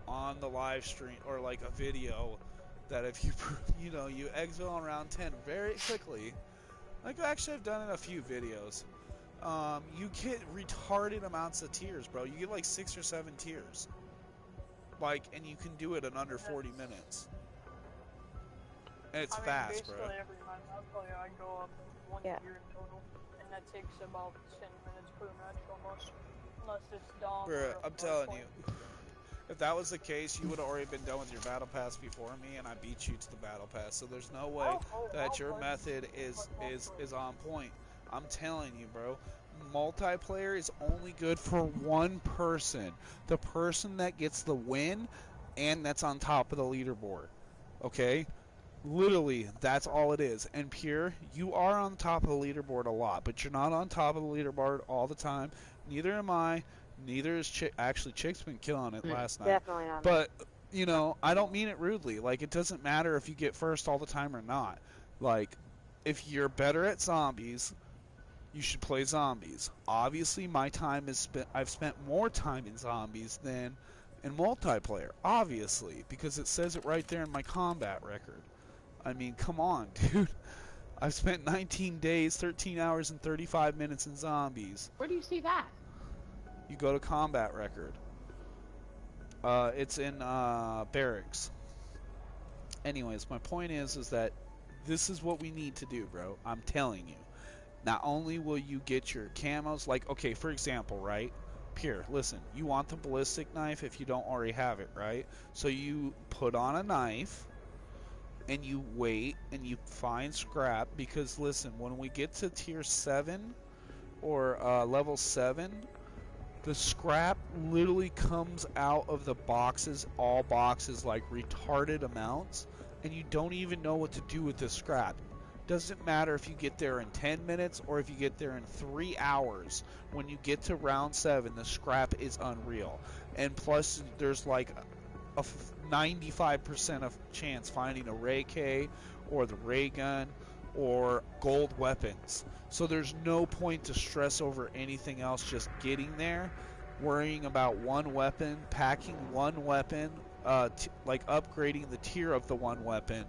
Speaker 1: on the live stream, or like a video, that if you, you exfil on round 10 very quickly, like actually I've done it in a few videos, you get retarded amounts of tears, bro. You get like 6 or 7 tears. Like, and you can do it in under 40 minutes. And it's fast, bro.
Speaker 2: Basically every match, I'll tell you, I go up 1 year in total. And that takes about 10 minutes per match almost. Unless it's Dom.
Speaker 1: Bro, I'm telling you. If that was the case, you would have already been done with your battle pass before me, and I beat you to the battle pass. So there's no way that your method is on point. I'm telling you, bro. Multiplayer is only good for one person. The person that gets the win and that's on top of the leaderboard. Okay? Literally, that's all it is. And Pure, you are on top of the leaderboard a lot, but you're not on top of the leaderboard all the time. Neither am I. Neither is Chick. Actually, Chick's been killing it last night.
Speaker 8: Definitely not.
Speaker 1: But, I don't mean it rudely. Like, it doesn't matter if you get first all the time or not. Like, if you're better at zombies, you should play zombies. Obviously, I've spent more time in zombies than in multiplayer. Obviously, because it says it right there in my combat record. I mean, come on, dude. I've spent 19 days, 13 hours, and 35 minutes in zombies.
Speaker 10: Where do you see that?
Speaker 1: You go to combat record. It's in barracks. Anyways, my point is that this is what we need to do, bro. I'm telling you. Not only will you get your camos, like, okay, for example, right? Pure, listen, you want the ballistic knife if you don't already have it, right? So you put on a knife, and you wait, and you find scrap, because, listen, when we get to tier 7, or level 7, the scrap literally comes out of the boxes, all boxes, like retarded amounts, and you don't even know what to do with the scrap. Doesn't matter if you get there in 10 minutes or if you get there in 3 hours. When you get to round 7, the scrap is unreal. And plus, there's like a 95% of chance finding a Ray K or the ray gun or gold weapons. So there's no point to stress over anything else, just getting there, worrying about one weapon, packing one weapon, like upgrading the tier of the one weapon,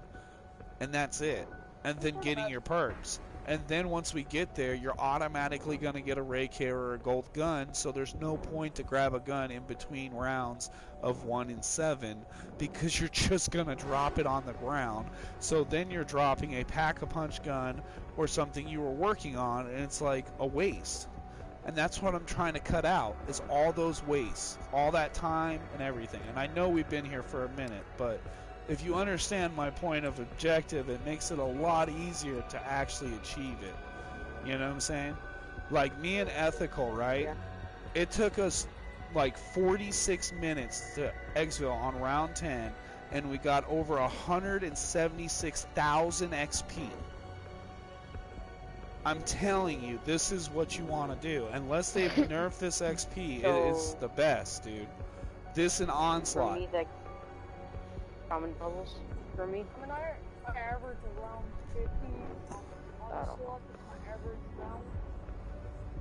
Speaker 1: and that's it. And then getting your perks. And then once we get there, you're automatically going to get a Ray K or a gold gun, so there's no point to grab a gun in between rounds of 1 and 7 because you're just going to drop it on the ground. So then you're dropping a pack-a-punch gun or something you were working on, and it's like a waste. And that's what I'm trying to cut out, is all those wastes, all that time and everything. And I know we've been here for a minute, but if you understand my point of objective, it makes it a lot easier to actually achieve it. You know what I'm saying? Like me and Ethical, right?
Speaker 8: Yeah.
Speaker 1: It took us like 46 minutes to exfil on round 10, and we got over 176,000 XP. I'm telling you, this is what you want to do. Unless they've nerfed this XP, it is the best, dude. This and Onslaught.
Speaker 8: For me, that common bubbles for me.
Speaker 2: I mean, I average around 50 on Onslaught. My average round.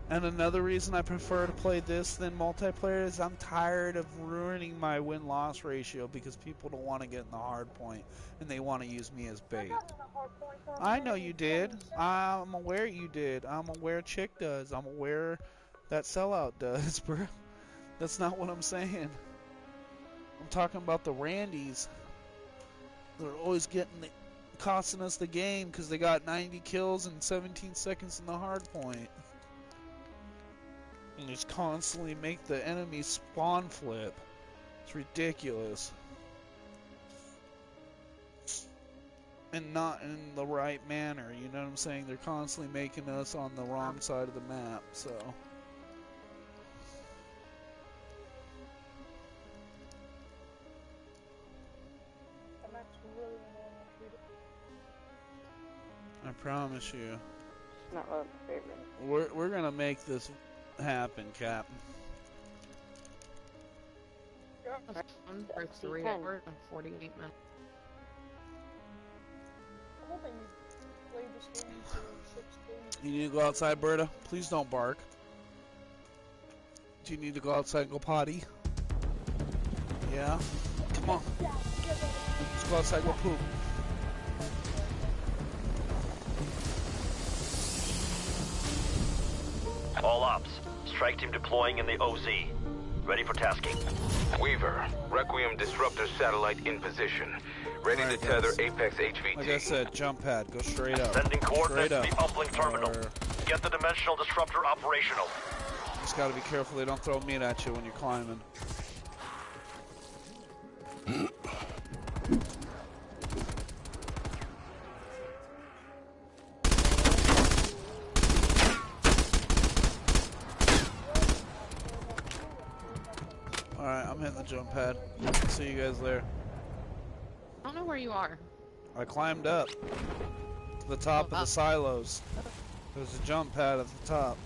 Speaker 1: And another reason I prefer to play this than multiplayer is I'm tired of ruining my win-loss ratio because people don't want to get in the hard point and they want to use me as bait. I know you did. I'm aware you did. I'm aware Chick does. I'm aware that Sellout does, bro. That's not what I'm saying. I'm talking about the Randys. They're always costing us the game because they got 90 kills and 17 seconds in the hard point. And just constantly make the enemy spawn flip. It's ridiculous. And not in the right manner, you know what I'm saying? They're constantly making us on the wrong side of the map, so. I promise you.
Speaker 8: It's not one of my favorite.
Speaker 1: We're gonna make this happen, Cap.
Speaker 10: For 3 hours and 48 minutes.
Speaker 2: I'm hoping you play this game for 6 days.
Speaker 1: You need to go outside, Berta? Please don't bark. Do you need to go outside and go potty? Yeah? Come on. Let's go outside and go poop.
Speaker 3: All ops. Strike team deploying in the OZ. Ready for tasking.
Speaker 4: Weaver, Requiem Disruptor satellite in position. Ready to tether Apex HVT.
Speaker 1: Like I said, jump pad. Go straight up.
Speaker 3: Sending coordinates to
Speaker 1: Straight
Speaker 3: the
Speaker 1: up.
Speaker 3: uplink terminal. Get the dimensional disruptor operational.
Speaker 1: Just gotta be careful they don't throw meat at you when you're climbing. Alright, I'm hitting the jump pad. See you guys there.
Speaker 10: I don't know where you are.
Speaker 1: I climbed up to the top of the silos. There's a jump pad at the top.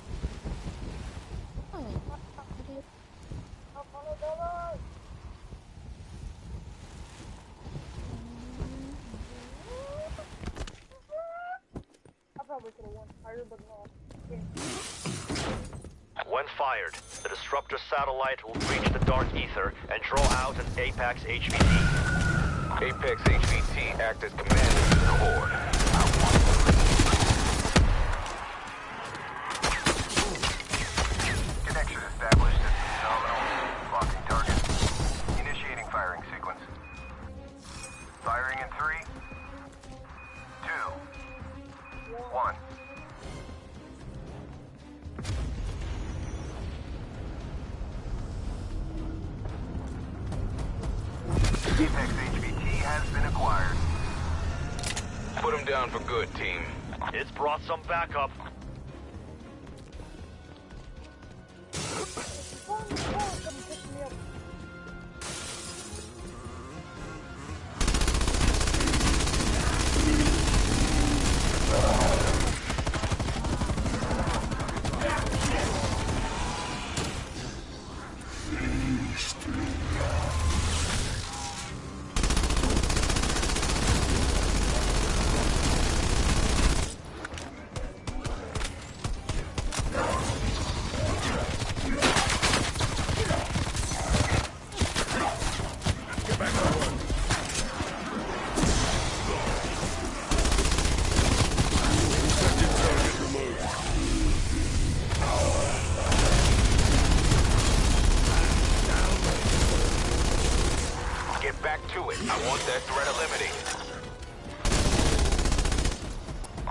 Speaker 10: Oh.
Speaker 2: I probably could have won higher, but no. Okay.
Speaker 3: When fired, the disruptor satellite will breach the dark ether and draw out an Apex HVT.
Speaker 4: Apex HVT act as commander to the horde.
Speaker 7: Connection established. Nominal. Locking target. Initiating firing sequence. Firing in 3, 2, 1. Apex HVT has been acquired.
Speaker 4: Put him down for good, team.
Speaker 3: It's brought some backup.
Speaker 4: back to it. I want that threat eliminated.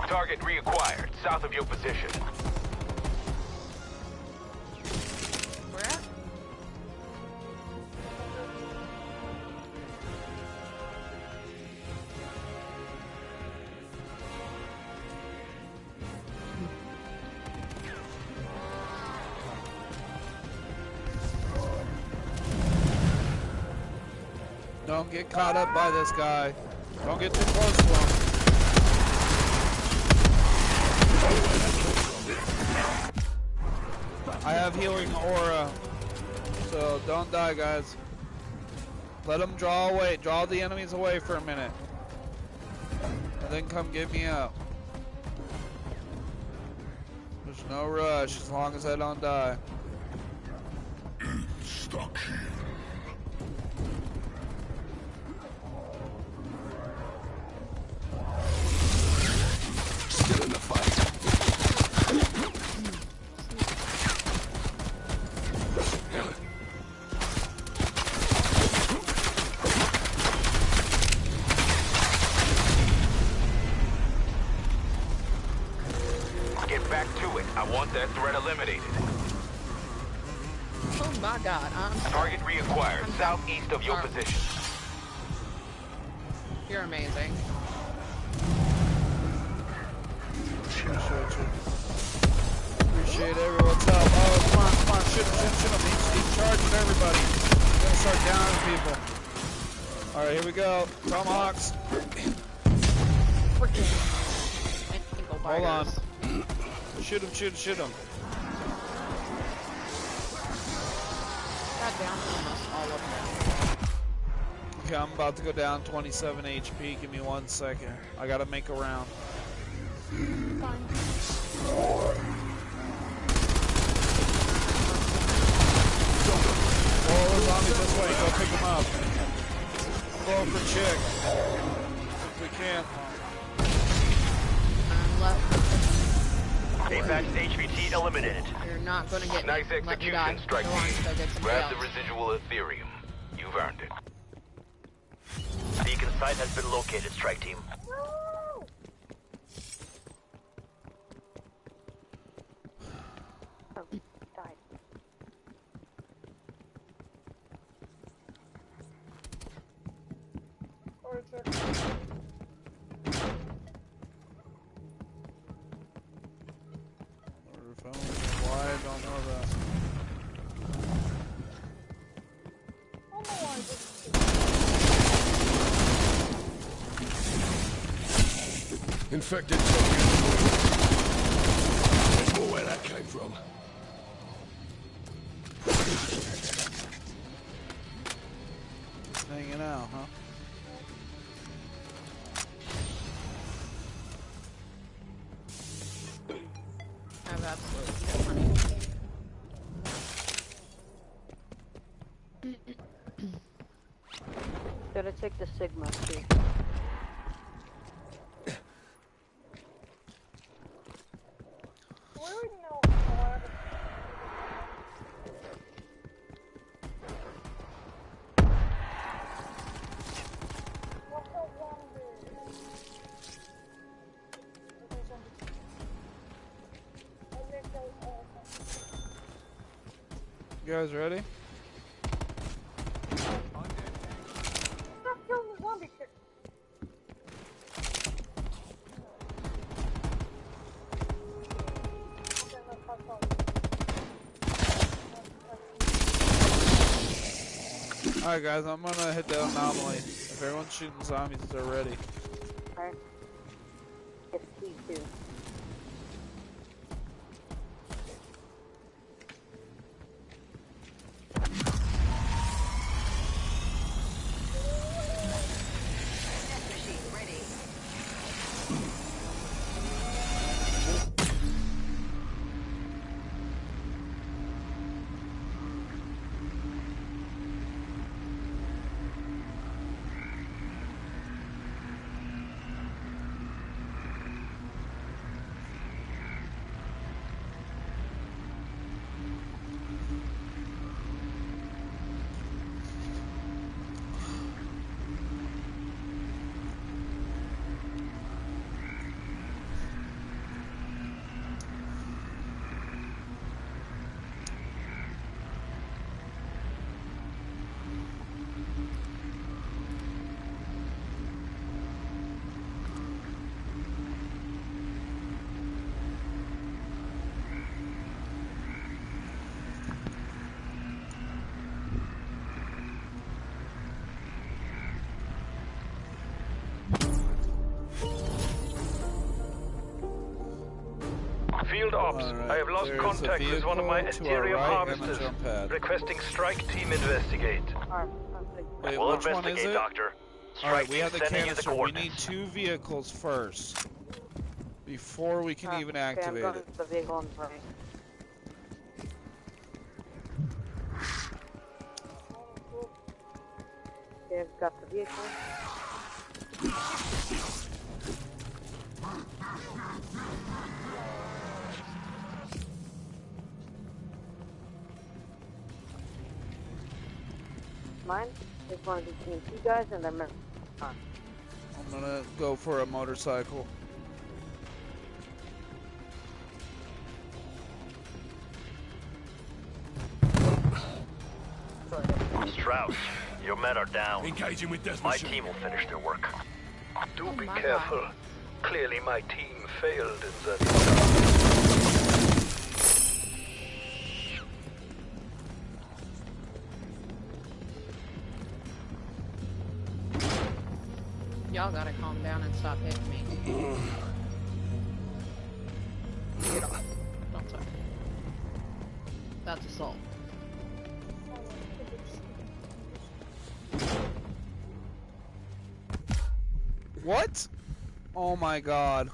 Speaker 4: Target reacquired, south of your position.
Speaker 10: Where at?
Speaker 1: Don't get caught up by this guy. Don't get too close to him. I have healing aura, so don't die, guys. Let them draw away, draw the enemies away for a minute, and then come get me up. There's no rush as long as I don't die.
Speaker 5: Stuck here. Still in the fight.
Speaker 4: Get back to it. I want that threat eliminated.
Speaker 10: Oh my god, I'm sorry.
Speaker 4: Target reacquired, southeast of your position.
Speaker 10: You're amazing.
Speaker 1: Appreciate everyone's help. Oh, come on, shoot him. He's charging everybody. We're gonna start downing people. Alright, here we go. Tomahawks.
Speaker 10: Freaking ankle
Speaker 1: Hold on.
Speaker 10: biters.
Speaker 1: Shoot him.
Speaker 10: Got down to almost all of them.
Speaker 1: Okay, I'm about to go down 27 HP. Give me 1 second. I gotta make a round.
Speaker 10: Fine.
Speaker 1: Roll the zombies this way. Go pick them up. Go for chick. If we can.
Speaker 10: Left.
Speaker 3: Apex HVT eliminated.
Speaker 10: You're not gonna get
Speaker 4: Nice
Speaker 10: me. Let me die.
Speaker 4: execution, Strike
Speaker 10: Go on,
Speaker 4: Team.
Speaker 10: go get somebody
Speaker 4: Grab
Speaker 10: else.
Speaker 4: the residual Ethereum. You've earned it.
Speaker 3: Beacon site has been located, Strike Team.
Speaker 8: Oh, died.
Speaker 1: Why? I don't know that.
Speaker 5: Infected target. There's more where that came from.
Speaker 1: Just hanging out, huh?
Speaker 10: I have absolutely no money.
Speaker 8: Gotta take the Sigma too.
Speaker 1: You guys ready? Alright guys, I'm gonna hit the anomaly. If everyone's shooting zombies, they're ready.
Speaker 8: Alright. Yes, please do.
Speaker 7: Field Ops.
Speaker 1: Alright,
Speaker 7: I have lost
Speaker 1: there's a
Speaker 7: contact with one of my
Speaker 1: vehicle to our
Speaker 7: Ethereum
Speaker 1: right and a
Speaker 7: harvesters.
Speaker 1: jump pad.
Speaker 7: Requesting strike team investigate.
Speaker 8: Alright,
Speaker 1: Wait,
Speaker 3: We'll
Speaker 1: which one is
Speaker 3: investigate,
Speaker 1: it?
Speaker 3: Doctor.
Speaker 1: Alright,
Speaker 3: Strike
Speaker 1: we
Speaker 3: team
Speaker 1: have the
Speaker 3: sending you the
Speaker 1: canister. We need
Speaker 3: coordinates.
Speaker 1: 2 vehicles first. Before we can even activate
Speaker 8: I'm going
Speaker 1: it.
Speaker 8: to the vehicle on the right. Okay, I've got the vehicle. Mine is one of the TNT guys, and I'm
Speaker 1: gonna go for a motorcycle.
Speaker 3: Strauss, your men are down.
Speaker 5: Engaging with Desmond.
Speaker 3: My team will finish their work.
Speaker 7: Do be careful. Clearly my team failed in that.
Speaker 10: Y'all gotta calm down and stop hitting me. Get off. Don't touch me. That's assault.
Speaker 1: What? Oh my god.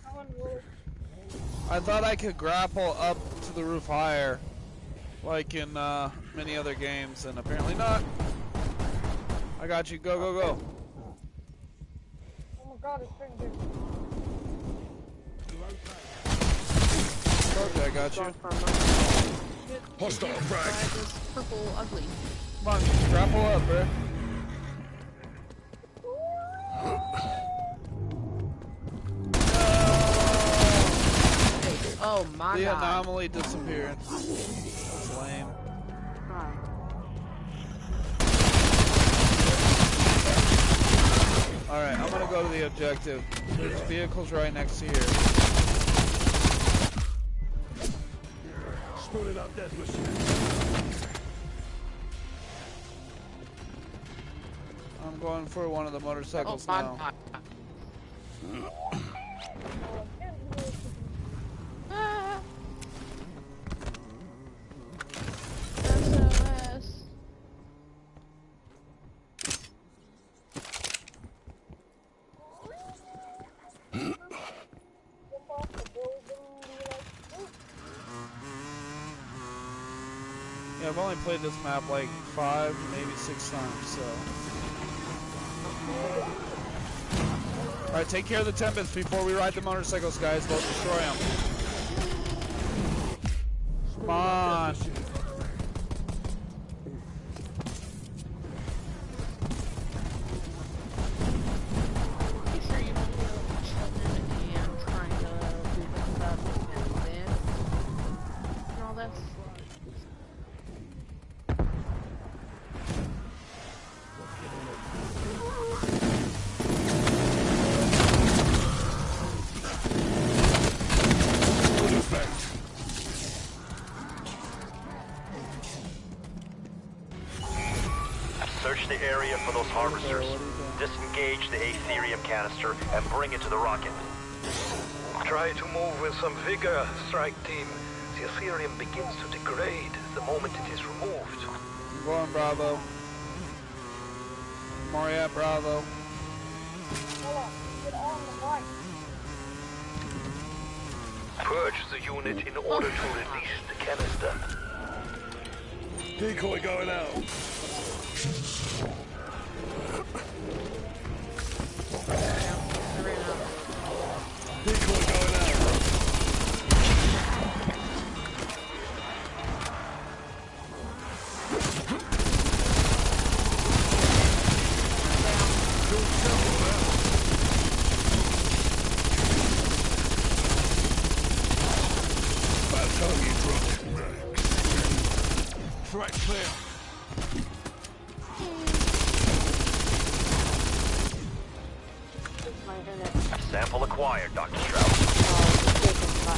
Speaker 1: I thought I could grapple up to the roof higher, like in many other games, and apparently not. I got you. Go, go, go.
Speaker 2: Oh my god, it's pretty good.
Speaker 1: Okay, I got you.
Speaker 5: Hostile frag.
Speaker 10: This purple ugly.
Speaker 1: Come on, grapple up, bro.
Speaker 10: Oh my
Speaker 1: the
Speaker 10: god.
Speaker 1: anomaly disappeared. That's lame. Alright, I'm gonna go to the objective. There's vehicles right next to here.
Speaker 5: Spooling up death machine.
Speaker 1: I'm going for one of the motorcycles now.
Speaker 10: Ah. SOS.
Speaker 1: Yeah, I've only played this map like 5, maybe 6 times, so. Alright, take care of the Tempest before we ride the motorcycles, guys. Don't destroy them. Come on.
Speaker 3: Search the area for those harvesters. Disengage the Aetherium canister and bring it to the rocket.
Speaker 7: Try to move with some vigor, strike team. The Ethereum begins to degrade the moment it is removed.
Speaker 1: I'm going Bravo. Mariette Bravo.
Speaker 2: Hold on, get on the right.
Speaker 7: Purge the unit in order to release the canister.
Speaker 5: Decoy going out. Decoy going out. About time you dropped. Threat clear.
Speaker 3: Sample acquired, Dr. Strauss.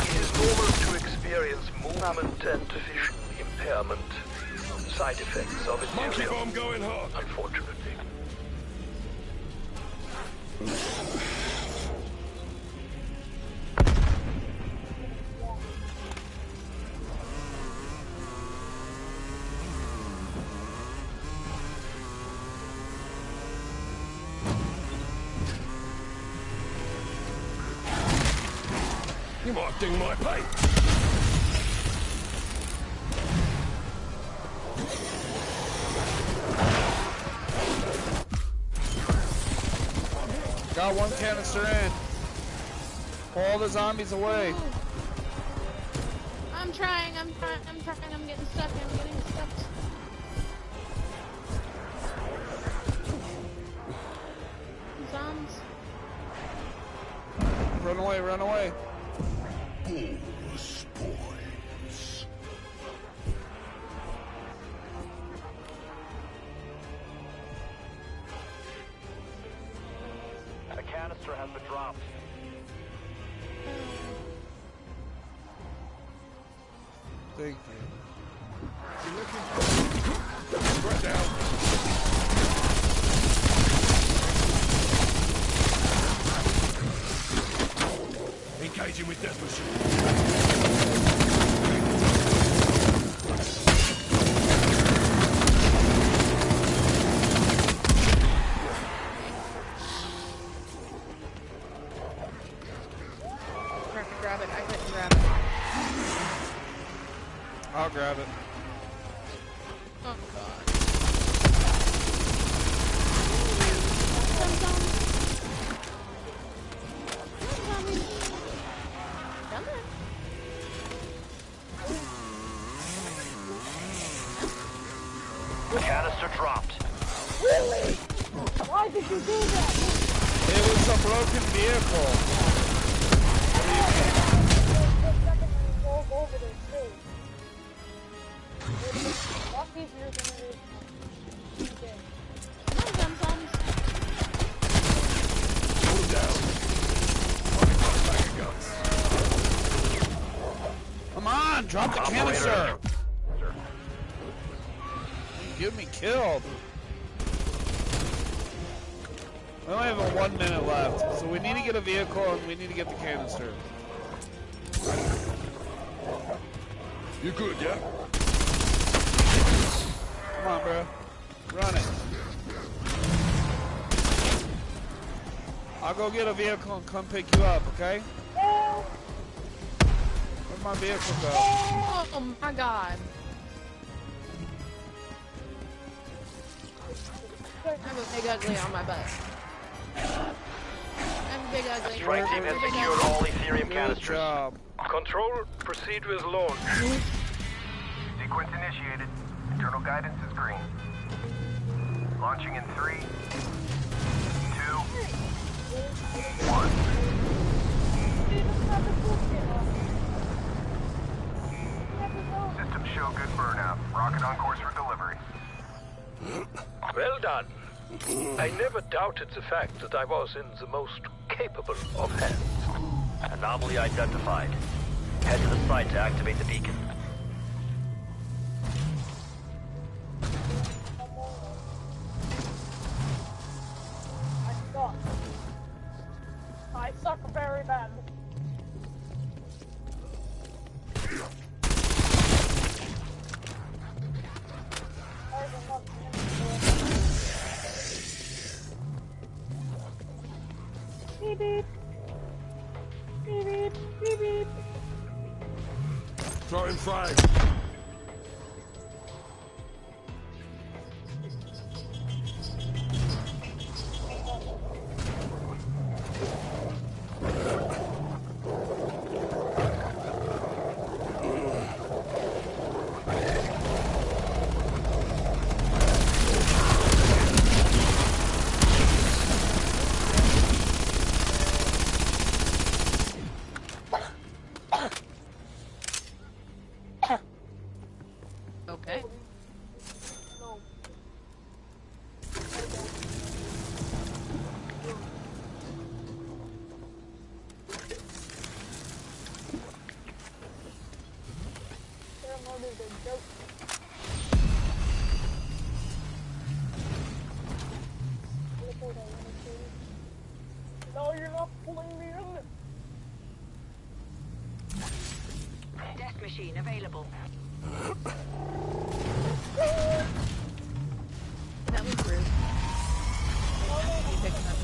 Speaker 7: It is normal to experience movement and vision impairment. Side effects of
Speaker 5: Monkey
Speaker 7: Ethereum,
Speaker 5: bomb going hard.
Speaker 7: unfortunately.
Speaker 5: You might ding my paint.
Speaker 1: Got one canister in. Pull all the zombies away.
Speaker 10: I'm trying, I'm getting stuck, Zombies.
Speaker 1: Run away, run away.
Speaker 5: Spoils.
Speaker 3: A canister has been dropped.
Speaker 1: Thank you.
Speaker 5: Spread down. Engaging with death machine.
Speaker 10: Trying to grab it, I couldn't grab it.
Speaker 1: I'll grab it.
Speaker 10: Oh god.
Speaker 3: Canister dropped.
Speaker 2: Really? Why did you do that?
Speaker 1: It was a broken vehicle.
Speaker 2: The second when you drove over there too. It's a lot easier than it is. Okay.
Speaker 5: Pull down. I've got a bag of guns.
Speaker 1: Come on, drop the canister. You get me killed. We only have 1 minute left, so we need to get a vehicle and we need to get the canister.
Speaker 5: You good, yeah?
Speaker 1: Come on, bro. Run it. I'll go get a vehicle and come pick you up, okay? Where'd my vehicle go?
Speaker 10: Oh my god. I have a big ugly on my butt. I have a big ugly.
Speaker 3: Strike team has secured all Ethereum
Speaker 1: Good
Speaker 3: canisters.
Speaker 1: job.
Speaker 7: Control, proceed with launch.
Speaker 11: Sequence initiated. Internal guidance is green. Launching in 3, 2, 1. Systems show good burnout. Rocket on course for delivery.
Speaker 7: Well done. I never doubted the fact that I was in the most capable of hands.
Speaker 3: Anomaly identified. Head to the site to activate the beacon.
Speaker 2: I suck very bad. Beep beep. Beep beep. Beep beep.
Speaker 5: Throwing frag.
Speaker 10: Okay.
Speaker 2: No, you're not pulling me in.
Speaker 9: Death machine available.
Speaker 10: That was rude. You picked it up.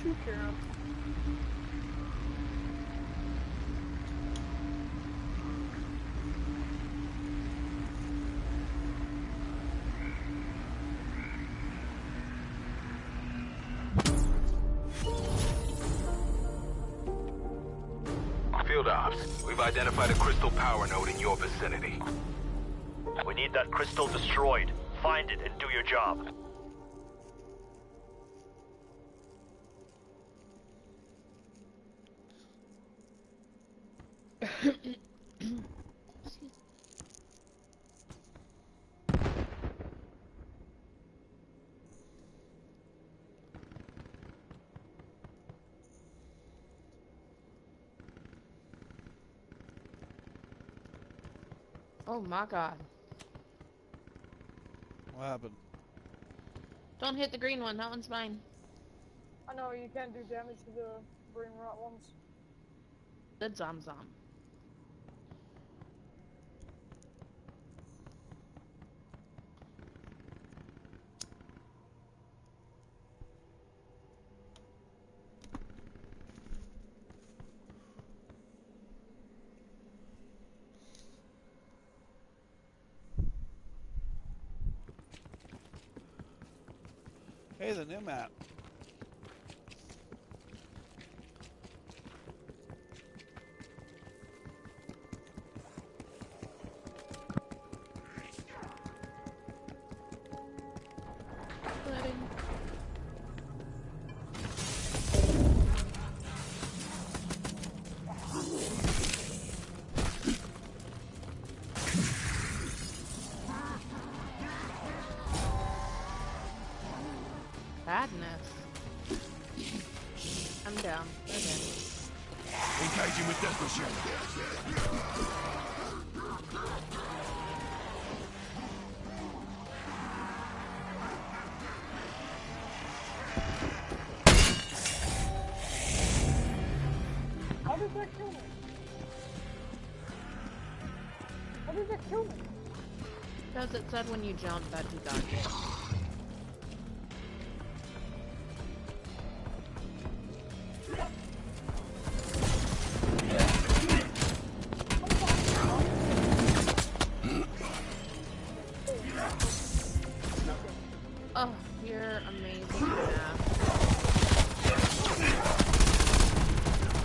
Speaker 2: too, Karen.
Speaker 4: Field ops, we've identified a crystal power node in your vicinity.
Speaker 3: We need that crystal destroyed. Find it and do your job.
Speaker 10: Oh my god.
Speaker 1: What happened?
Speaker 10: Don't hit the green one, that one's mine.
Speaker 2: I know you can't do damage to the brain rot ones.
Speaker 10: The Zom Zom.
Speaker 1: Hey, the new map.
Speaker 10: Loading. Badness. I'm down. Okay.
Speaker 5: Engaging with death machine.
Speaker 2: How did that kill me? How did that kill me?
Speaker 10: Because it said when you jumped that you got hit. Oh, you're amazing, man.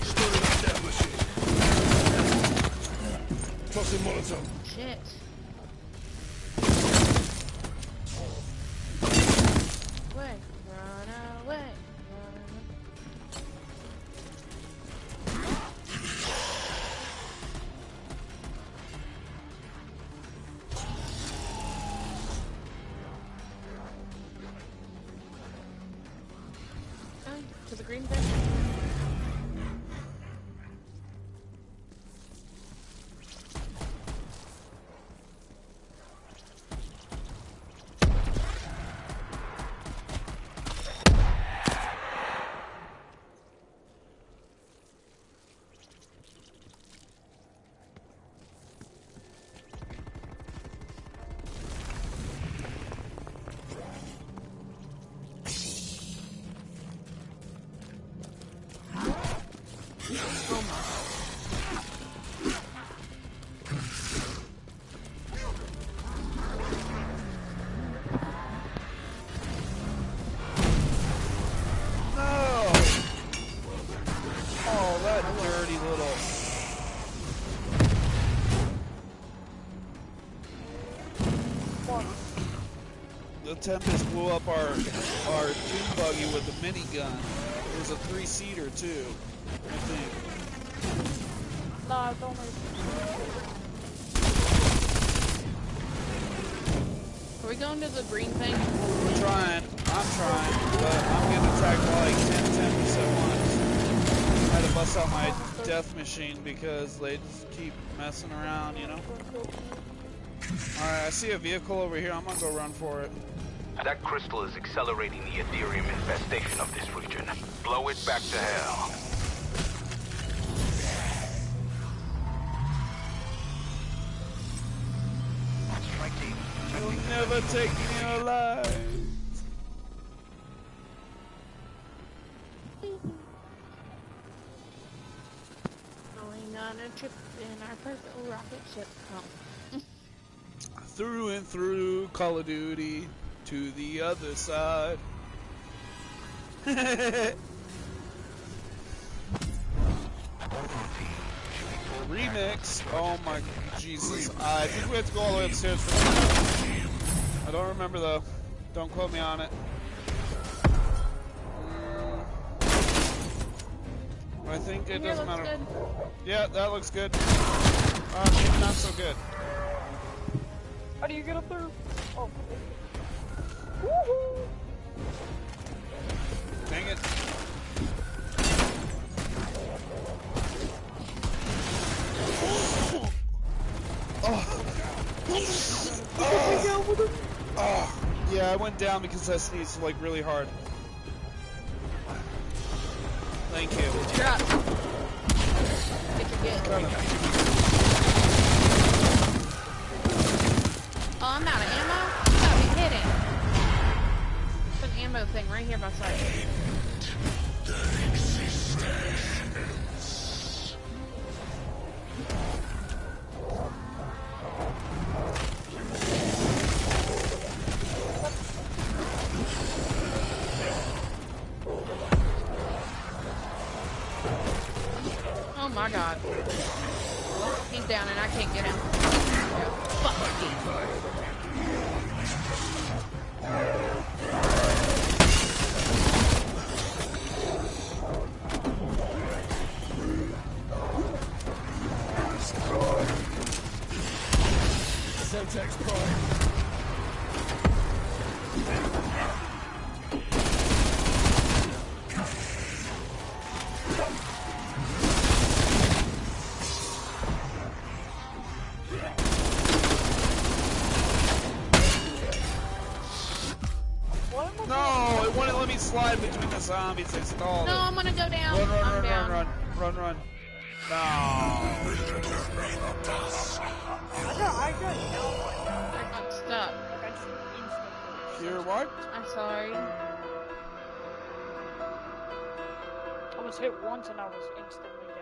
Speaker 5: Storing up death machine. Tossing Molotov.
Speaker 10: Shit. Away. Run away. To the green thing.
Speaker 1: The Tempest blew up our dune buggy with a minigun. It was a 3-seater too, I think.
Speaker 2: Nah, it's only.
Speaker 10: Are we going to the green thing?
Speaker 1: We're trying. I'm trying, but I'm getting attacked by like 10 Tempests at once. I had to bust out my death machine because they just keep messing around, you know? Alright, I see a vehicle over here. I'm gonna go run for it.
Speaker 4: That crystal is accelerating the Ethereum infestation of this region. Blow it back to hell.
Speaker 3: Strike team.
Speaker 1: You'll never take me alive.
Speaker 10: a chip in our perfect little rocket ship. Oh.
Speaker 1: Through and through Call of Duty to the other side. Remix. Oh my Jesus. I think we have to go all the way upstairs for that. I don't remember though. Don't quote me on it. I think it doesn't matter.
Speaker 10: Good.
Speaker 1: Yeah, that looks good. Maybe not so good.
Speaker 2: How do you get up there? Oh. Woohoo!
Speaker 1: Dang it. Yeah, I went down because I sneezed like really hard. Thank you.
Speaker 10: You're up. Get your get. Oh, I'm out of ammo? You gotta be kidding. There's an ammo thing right here beside me. Oh my god. He's down and I can't get him. Fuck you.
Speaker 5: Semtex Prime.
Speaker 1: No, it wouldn't let me slide between the zombies. I stalled.
Speaker 10: No, I'm gonna go down.
Speaker 1: Run, run,
Speaker 10: I'm
Speaker 1: run,
Speaker 10: down.
Speaker 1: run, run, run, run. No.
Speaker 2: I
Speaker 10: got stuck.
Speaker 2: I just instantly.
Speaker 1: You're what?
Speaker 10: I'm sorry.
Speaker 2: I was hit once and I was instantly down.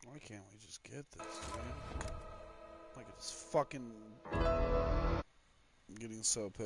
Speaker 1: Why can't we just get this, dude? Like it's fucking... I'm getting so pissed.